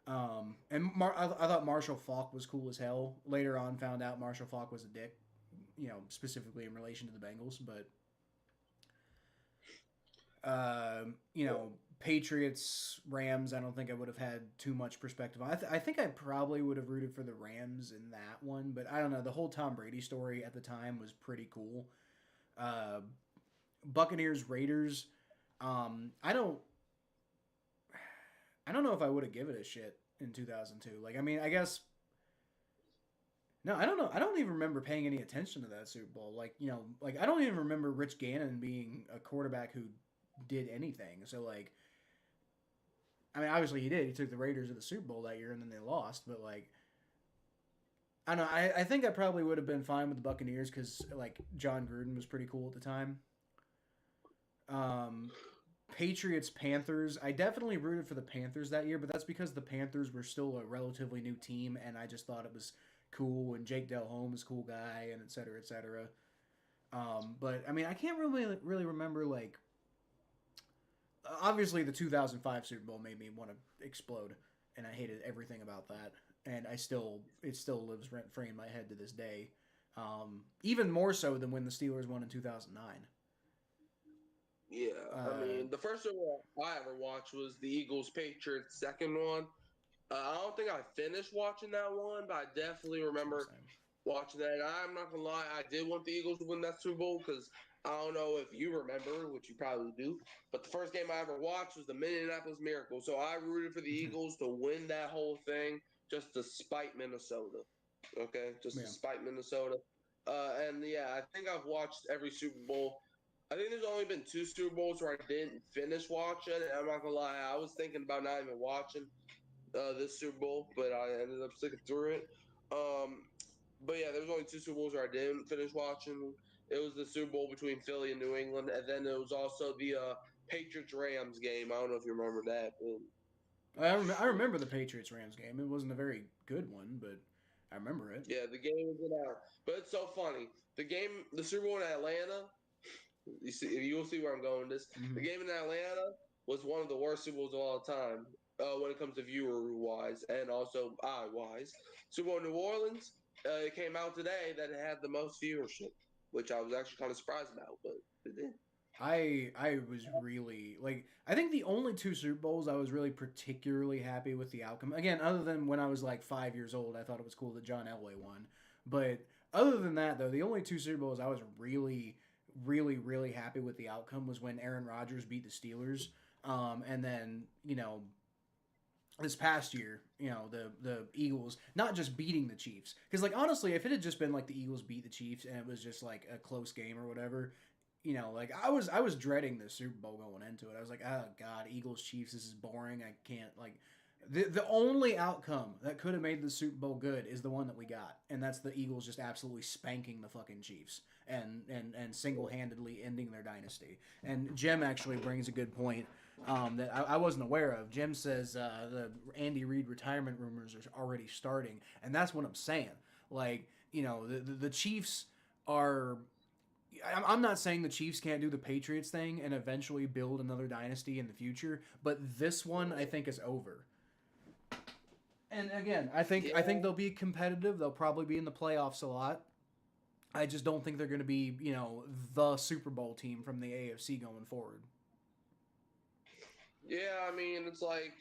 And I thought Marshall Faulk was cool as hell. Later on, found out Marshall Faulk was a dick, specifically in relation to the Bengals. But Patriots, Rams, I don't think I would have had too much perspective on. I think I probably would have rooted for the Rams in that one, but I don't know. The whole Tom Brady story at the time was pretty cool. Buccaneers, Raiders, I don't know if I would have given a shit in 2002. I guess no, I don't know. I don't even remember paying any attention to that Super Bowl. I don't even remember Rich Gannon being a quarterback who did anything. So I mean, obviously he did. He took the Raiders to the Super Bowl that year, and then they lost. But like, I don't know. I think I probably would have been fine with the Buccaneers because like John Gruden was pretty cool at the time. Um, Patriots Panthers. I definitely rooted for the Panthers that year, but that's because the Panthers were still a relatively new team, and I just thought it was cool. And Jake Delhomme is a cool guy, and et cetera, et cetera. But I mean, I can't really remember like. Obviously, the 2005 Super Bowl made me want to explode, and I hated everything about that. And it still lives rent free in my head to this day. Even more so than when the Steelers won in 2009. Yeah, I mean, the first one I ever watched was the Eagles Patriots second one. I don't think I finished watching that one, but I definitely remember watching that. And I'm not gonna lie, I did want the Eagles to win that Super Bowl because I don't know if you remember, which you probably do, but the first game I ever watched was the Minneapolis Miracle. So I rooted for the Eagles to win that whole thing just to spite Minnesota. Okay, just to spite Minnesota. And yeah, I think I've watched every Super Bowl. I think there's only been 2 Super Bowls where I didn't finish watching. And I'm not gonna lie, I was thinking about not even watching this Super Bowl, but I ended up sticking through it. But yeah, there was only 2 Super Bowls where I didn't finish watching. It was the Super Bowl between Philly and New England, and then it was also the Patriots Rams game. I don't know if you remember that. But I remember the Patriots Rams game. It wasn't a very good one, but I remember it. yeah, the game was in out. But it's so funny. The Super Bowl in Atlanta. You'll see where I'm going. The game in Atlanta was one of the worst Super Bowls of all time when it comes to viewer wise and also eye wise. Super Bowl in New Orleans. It came out today that it had the most viewership, which I was actually kind of surprised about, but it did. I was really like I think the only 2 Super Bowls I was really particularly happy with the outcome. Again, other than when I was like 5 years old, I thought it was cool that John Elway won. But other than that, though, the only 2 Super Bowls I was really happy with the outcome was when Aaron Rodgers beat the Steelers, and then this past year, the Eagles not just beating the Chiefs, because like honestly, if it had just been like the Eagles beat the Chiefs and it was just like a close game or whatever, like I was dreading the Super Bowl going into it. I was like, oh god, Eagles Chiefs, this is boring. I can't like. The only outcome that could have made the Super Bowl good is the one that we got, and that's the Eagles just absolutely spanking the fucking Chiefs and single handedly ending their dynasty. And Jim actually brings a good point that I wasn't aware of. Jim says the Andy Reid retirement rumors are already starting, and that's what I'm saying. Like the Chiefs are. I'm not saying the Chiefs can't do the Patriots thing and eventually build another dynasty in the future, but this one I think is over. And again, I think they'll be competitive. They'll probably be in the playoffs a lot. I just don't think they're going to be, the Super Bowl team from the AFC going forward. Yeah, I mean, it's like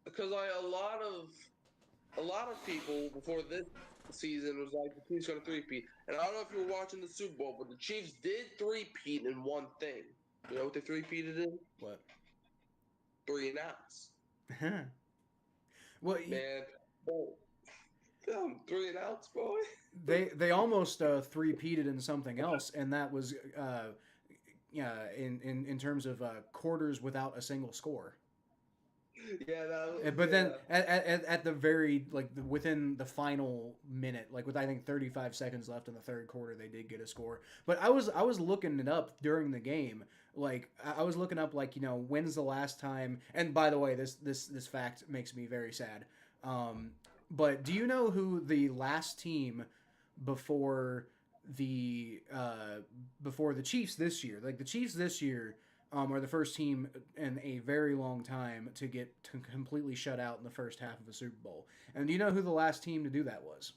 because like a lot of people before this season was like the Chiefs going to three-peat, and I don't know if you were watching the Super Bowl, but the Chiefs did three-peat in one thing. You know what they three-peated in? What? 3 and outs. Well, man, 3 and outs, boy. They almost three-peated in something else, and that was in terms of quarters without a single score. Yeah, but then at the very within the final minute, like with I think 35 seconds left in the third quarter, they did get a score. But I was looking it up during the game. Like I was looking up when's the last time? And by the way, this fact makes me very sad. But do you know who the last team before the Chiefs this year? Like the Chiefs this year. Are the first team in a very long time to get completely shut out in the first half of a Super Bowl. And do you know who the last team to do that was?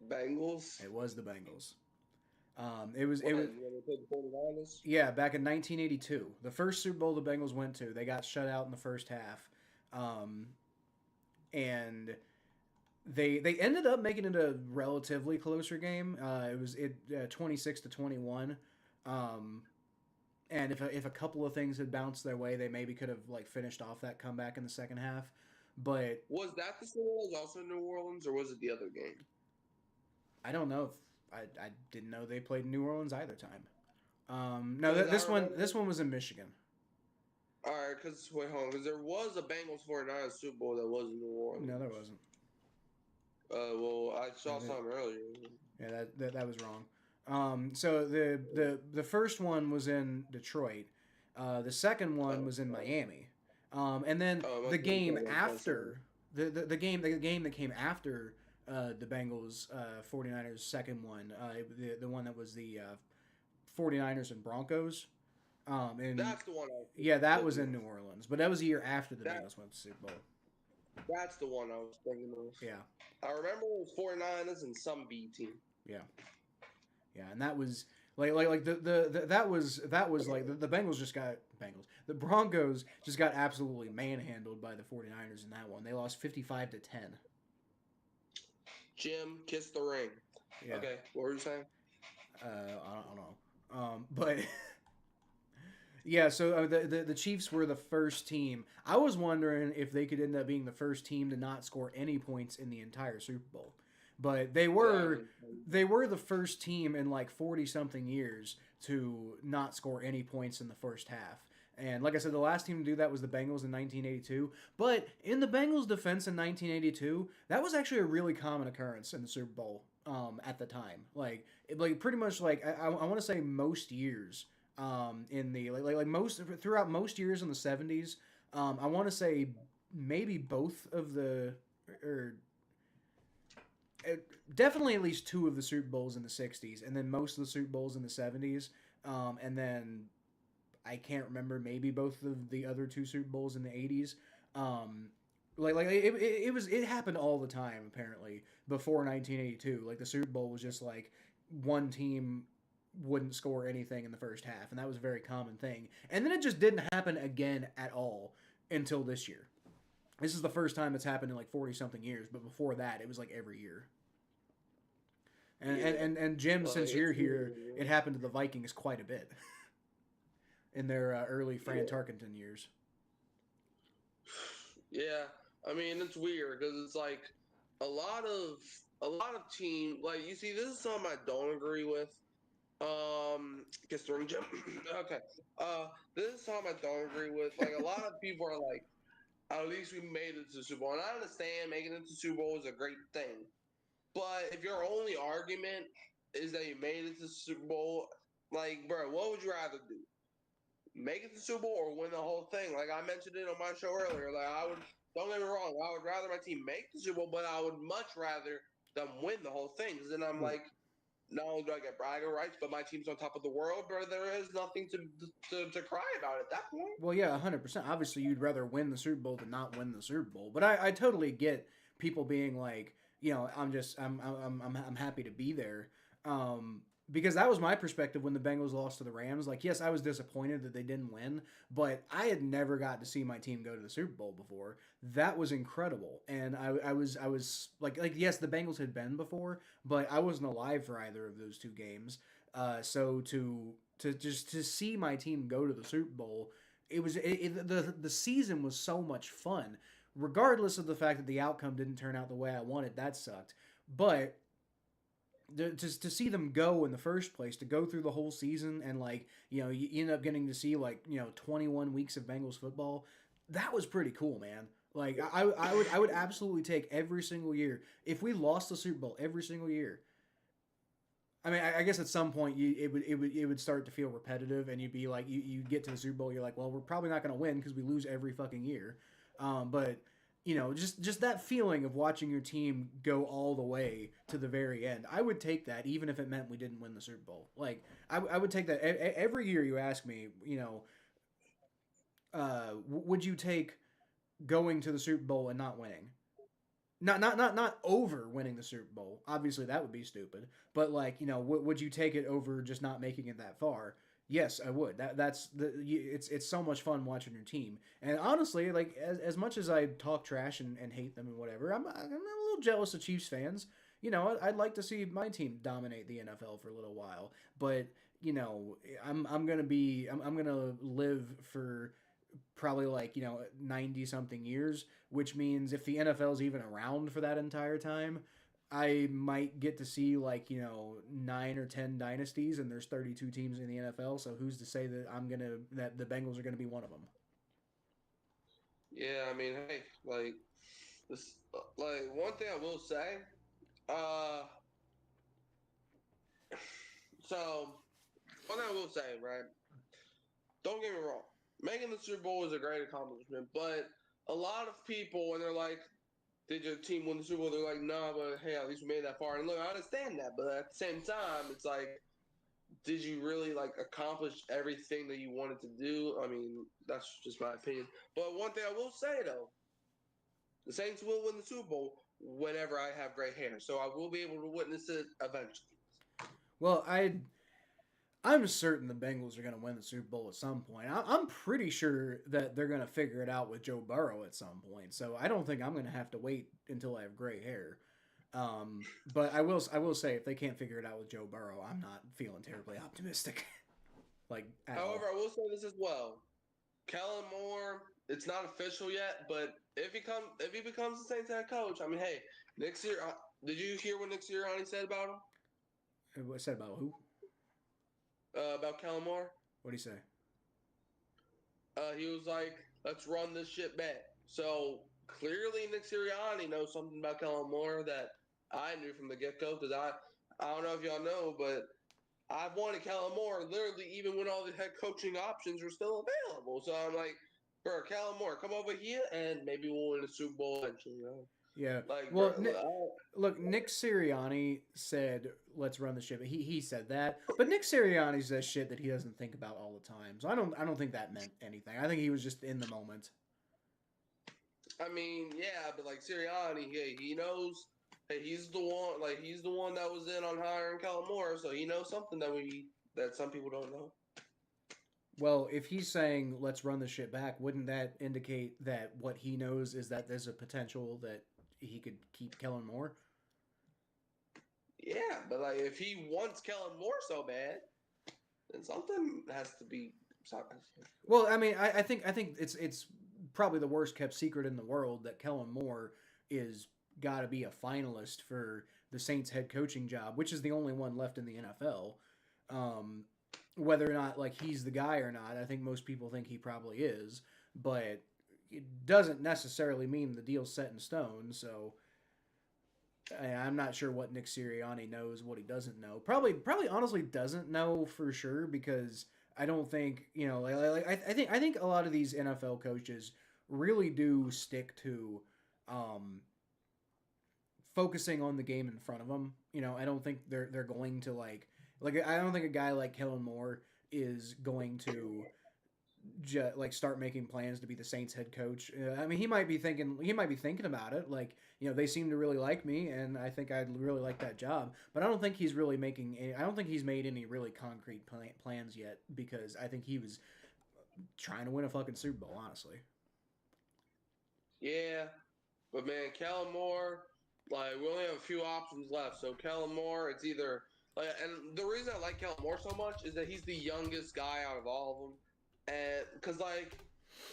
Bengals. It was the Bengals. It was yeah, back in 1982, the first Super Bowl the Bengals went to. They got shut out in the first half, and they ended up making it a relatively closer game. It was 26-21. And if a couple of things had bounced their way, they maybe could have finished off that comeback in the second half. But was that the Super Bowl also in New Orleans, or was it the other game? I don't know. If I didn't know they played in New Orleans either time. No, this one was in Michigan. All right, because wait, hold on, because there was a Bengals 49ers Super Bowl that was in New Orleans. No, there wasn't. Well, I saw something earlier. Yeah, that was wrong. So the first one was in Detroit. The second one was in Miami. And then the game after the game that came after the Bengals 49ers second one, the one that was the 49ers and Broncos. And That's the one. Yeah, that was in New Orleans, but that was a year after the Bengals went to the Super Bowl. That's the one I was thinking of. Yeah. I remember it was 49ers and some B team. Yeah. Yeah, and that was like that was like the Bengals just got the Broncos just got absolutely manhandled by the 49ers in that one. They lost 55-10. Jim, kiss the ring. Yeah. Okay, what were you saying? I don't know. But yeah, so the Chiefs were the first team. I was wondering if they could end up being the first team to not score any points in the entire Super Bowl. But they were the first team in like 40 something years to not score any points in the first half. And like I said, the last team to do that was the Bengals in 1982. But in the Bengals' defense in 1982, that was actually a really common occurrence in the Super Bowl at the time. Like pretty much like I want to say most years in the most throughout most years in the 70s. I want to say maybe both of the definitely at least two of the Super Bowls in the 60s, and then most of the Super Bowls in the 70s, and then I can't remember, maybe both of the other two Super Bowls in the 80s. It happened all the time apparently before 1982. Like the Super Bowl was just like one team wouldn't score anything in the first half, and that was a very common thing. And then it just didn't happen again at all until this year. This is the first time it's happened in like 40 something years, but before that it was like every year. And Jim, since you're here, it happened to the Vikings quite a bit in their early Fran Tarkenton years. Yeah, I mean it's weird because it's like a lot of teams. Like you see, this is something I don't agree with. Guess the ring, Jim. Okay. This is something I don't agree with. Like a lot of people are like, at least we made it to the Super Bowl, and I understand making it to the Super Bowl is a great thing. But if your only argument is that you made it to the Super Bowl, like, bro, what would you rather do? Make it to the Super Bowl or win the whole thing? Like I mentioned it on my show earlier. Like don't get me wrong, I would rather my team make the Super Bowl, but I would much rather them win the whole thing. Because then I'm like, not only do I get bragging rights, but my team's on top of the world, bro. There is nothing to cry about at that point. Well, yeah, 100%. Obviously, you'd rather win the Super Bowl than not win the Super Bowl. But I totally get people being like, you know, I'm happy to be there. Because that was my perspective when the Bengals lost to the Rams. Like, yes, I was disappointed that they didn't win, but I had never got to see my team go to the Super Bowl before. That was incredible, and I was like yes, the Bengals had been before, but I wasn't alive for either of those two games. So to see my team go to the Super Bowl, the season was so much fun, regardless of the fact that the outcome didn't turn out the way I wanted. That sucked, but to see them go in the first place, to go through the whole season, and like, you know, you end up getting to see like, you know, 21 weeks of Bengals football, that was pretty cool, man. Like I would absolutely take every single year if we lost the Super Bowl every single year. I mean, I guess at some point it would start to feel repetitive, and you'd be like, you get to the Super Bowl, you're like, well, we're probably not going to win because we lose every fucking year. But you know, just that feeling of watching your team go all the way to the very end. I would take that, even if it meant we didn't win the Super Bowl. Like, I would take that. Every year you ask me, you know, would you take going to the Super Bowl and not winning? Not over winning the Super Bowl. Obviously, that would be stupid. But, like, you know, would you take it over just not making it that far? Yes, I would. It's so much fun watching your team. And honestly, like as much as I talk trash and hate them and whatever, I'm a little jealous of Chiefs fans. You know, I'd like to see my team dominate the NFL for a little while. But you know, I'm gonna live for probably like, you know, 90 something years, which means if the NFL's even around for that entire time, I might get to see like, you know, 9 or 10 dynasties, and there's 32 teams in the NFL. So who's to say that that the Bengals are going to be one of them? Yeah, I mean, hey, like this, like one thing I will say. Uh, so one thing I will say, right? Don't get me wrong. Making the Super Bowl is a great accomplishment, but a lot of people, when they're like, "Did your team win the Super Bowl?" They're like, "Nah, but hey, at least we made that far." And look, I understand that, but at the same time, it's like, did you really like accomplish everything that you wanted to do? I mean, that's just my opinion. But one thing I will say though, the Saints will win the Super Bowl whenever I have gray hair, so I will be able to witness it eventually. Well, I'm certain the Bengals are going to win the Super Bowl at some point. I'm pretty sure that they're going to figure it out with Joe Burrow at some point. So I don't think I'm going to have to wait until I have gray hair. But I will say if they can't figure it out with Joe Burrow, I'm not feeling terribly optimistic, like at However, all. I will say this as well: Kellen Moore, it's not official yet, but if he becomes the Saints head coach, I mean, hey, next year, did you hear what Nick Sirianni said about him? What said about who? About Kellen Moore? What do you say? He was like, "Let's run this shit back." So clearly, Nick Sirianni knows something about Kellen Moore that I knew from the get go. Because I don't know if y'all know, but I've wanted Kellen Moore literally even when all the head coaching options were still available. So I'm like, bro, Kellen Moore, come over here and maybe we'll win the Super Bowl eventually. You know? Yeah. Like, bro, Well, look, Nick Sirianni said, "Let's run the ship." He said that, but Nick Sirianni says shit that he doesn't think about all the time. So I don't think that meant anything. I think he was just in the moment. I mean, yeah, but like Sirianni, he knows. Hey, he's the one. Like, he's the one that was in on hiring Kellen Moore, so he knows something that some people don't know. Well, if he's saying let's run the shit back, wouldn't that indicate that what he knows is that there's a potential that he could keep Kellen Moore? Yeah, but like if he wants Kellen Moore so bad, then something has to be. Well, I mean, I think it's probably the worst kept secret in the world that Kellen Moore is got to be a finalist for the Saints head coaching job, which is the only one left in the NFL. Um, whether or not like he's the guy or not, I think most people think he probably is, but it doesn't necessarily mean the deal's set in stone. So I'm not sure what Nick Sirianni knows, what he doesn't know. Probably honestly doesn't know for sure because I don't think I think a lot of these NFL coaches really do stick to um, focusing on the game in front of them. I don't think they're going to like I don't think a guy like Kellen Moore is going to like start making plans to be the Saints head coach. I mean, he might be thinking about it. Like, they seem to really like me, and I think I'd really like that job. But I don't think he's really making. I don't think he's made any really concrete plans yet because I think he was trying to win a fucking Super Bowl. Honestly. Yeah, but man, Kellen Moore, like we only have a few options left. So Kellen Moore, it's either like, and the reason I like Kellen Moore so much is that he's the youngest guy out of all of them, and because like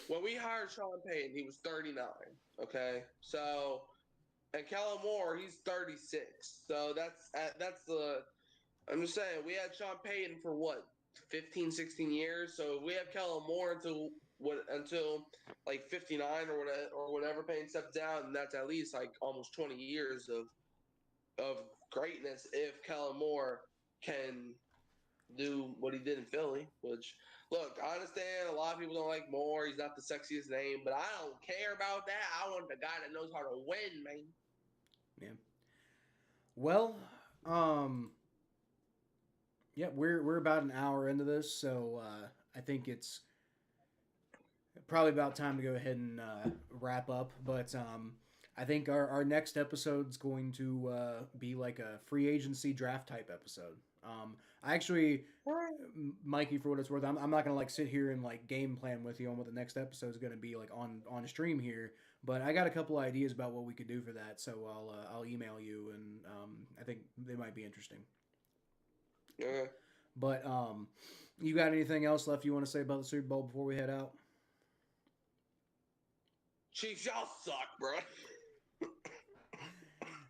when we hired Sean Payton, he was 39. Okay, so and Kellen Moore, he's 36. So that's the. I'm just saying we had Sean Payton for what 15, 16 years. So we have Kellen Moore until like 59 or whatever Payton steps down, and that's at least like almost 20 years of greatness if Kellen Moore can do what he did in Philly. Which look, I understand a lot of people don't like Moore. He's not the sexiest name, but I don't care about that. I want the guy that knows how to win, man. Yeah. Well, um, yeah, we're about an hour into this, so I think it's probably about time to go ahead and wrap up. But I think our next episode's going to be like a free agency draft type episode. I actually, Mikey, for what it's worth, I'm not gonna like sit here and like game plan with you on what the next episode is gonna be like on stream here. But I got a couple ideas about what we could do for that, so I'll email you, and I think they might be interesting. Yeah. But you got anything else left you want to say about the Super Bowl before we head out? Chiefs, y'all suck, bro.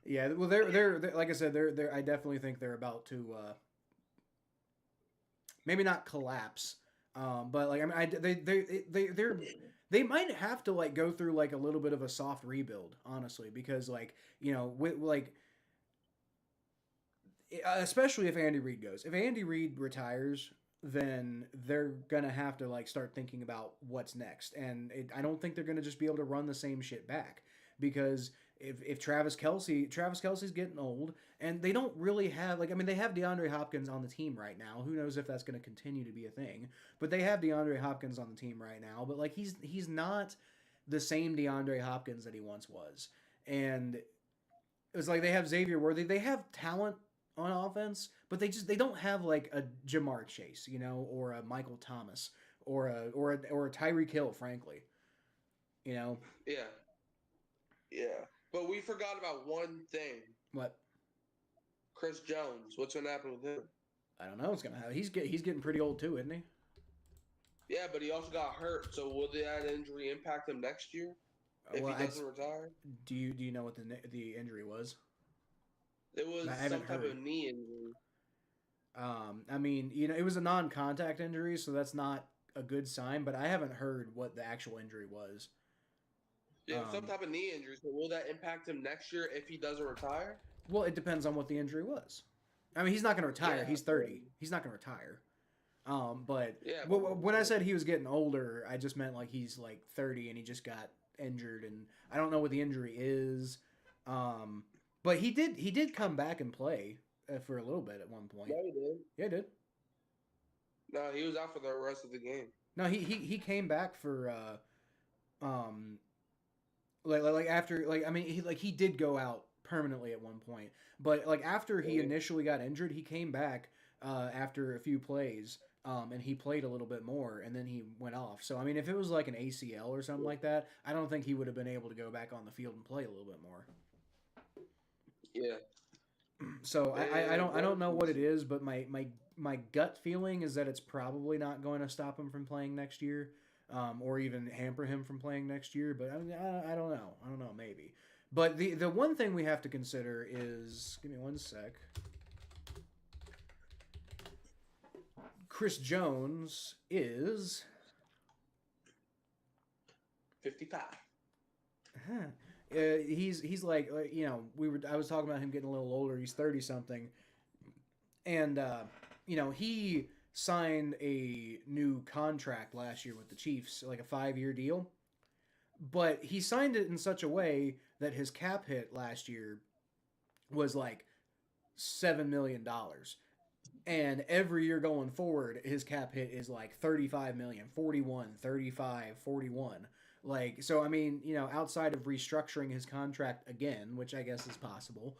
Yeah, well, they're like I said, they're I definitely think they're about to maybe not collapse, But like I mean, they might have to like go through like a little bit of a soft rebuild, honestly, because like with like especially if Andy Reid goes. If Andy Reid retires, then they're gonna have to like start thinking about what's next, and I don't think they're gonna just be able to run the same shit back because if Travis Kelsey's getting old, and they don't really have like I mean they have DeAndre Hopkins on the team right now. Who knows if that's going to continue to be a thing? But they have DeAndre Hopkins on the team right now. But like he's not the same DeAndre Hopkins that he once was, and it's like they have Xavier Worthy. They have talent on offense, but they don't have like a Jamar Chase, or a Michael Thomas, or a Tyreek Hill, frankly, you know. Yeah, yeah. But we forgot about one thing. What? Chris Jones. What's gonna happen with him? I don't know. What's gonna happen. He's getting pretty old too, isn't he? Yeah, but he also got hurt. So will that injury impact him next year if he doesn't retire? Do you know what the injury was? It was some type of knee injury. I mean, it was a non-contact injury, so that's not a good sign. But I haven't heard what the actual injury was. Yeah, some type of knee injury. So will that impact him next year if he doesn't retire? Well, it depends on what the injury was. I mean, he's not going to retire. Yeah, he's 30. He's not going to retire. But yeah, when I said he was getting older, I just meant like he's like 30 and he just got injured, and I don't know what the injury is. But he did come back and play for a little bit at one point. Yeah, he did. Yeah, he did. No, he was out for the rest of the game. No, he came back for like after like I mean he did go out permanently at one point, but like after he initially got injured, he came back after a few plays, and he played a little bit more, and then he went off. So I mean, if it was like an ACL or something like that, I don't think he would have been able to go back on the field and play a little bit more. Yeah. So I don't know what it is, but my gut feeling is that it's probably not going to stop him from playing next year, or even hamper him from playing next year. But I don't know. I don't know, maybe. But the one thing we have to consider is, give me one sec. Chris Jones is 55. He's like I was talking about him getting a little older. He's 30 something, and he signed a new contract last year with the Chiefs, like a 5-year deal. But he signed it in such a way that his cap hit last year was like $7 million. And every year going forward, his cap hit is like 35 million, 41, 35, 41. Like, so, I mean, outside of restructuring his contract again, which I guess is possible,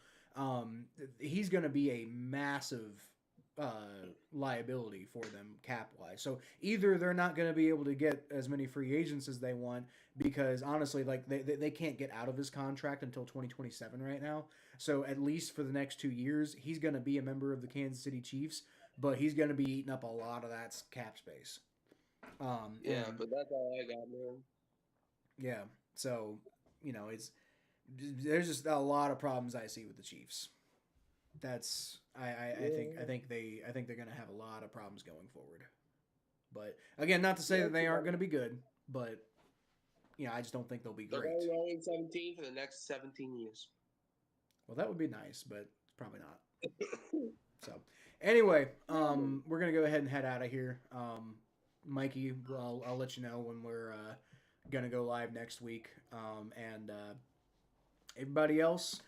he's going to be a massive liability for them cap-wise. So either they're not going to be able to get as many free agents as they want because, honestly, like they can't get out of his contract until 2027 right now. So at least for the next 2 years, he's going to be a member of the Kansas City Chiefs, but he's going to be eating up a lot of that cap space. Yeah, but that's all I got, man. Yeah, so there's just a lot of problems I see with the Chiefs. That's I think they're gonna have a lot of problems going forward. But again, not to say that they aren't gonna be good, but I just don't think they'll be great. They're going 17 for the next 17 years. Well, that would be nice, but probably not. So anyway, we're gonna go ahead and head out of here. Mikey, I'll let you know when we're gonna go live next week. And everybody else,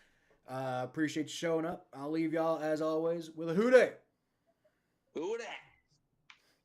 appreciate you showing up. I'll leave y'all as always with a Who Dat. Who Dat.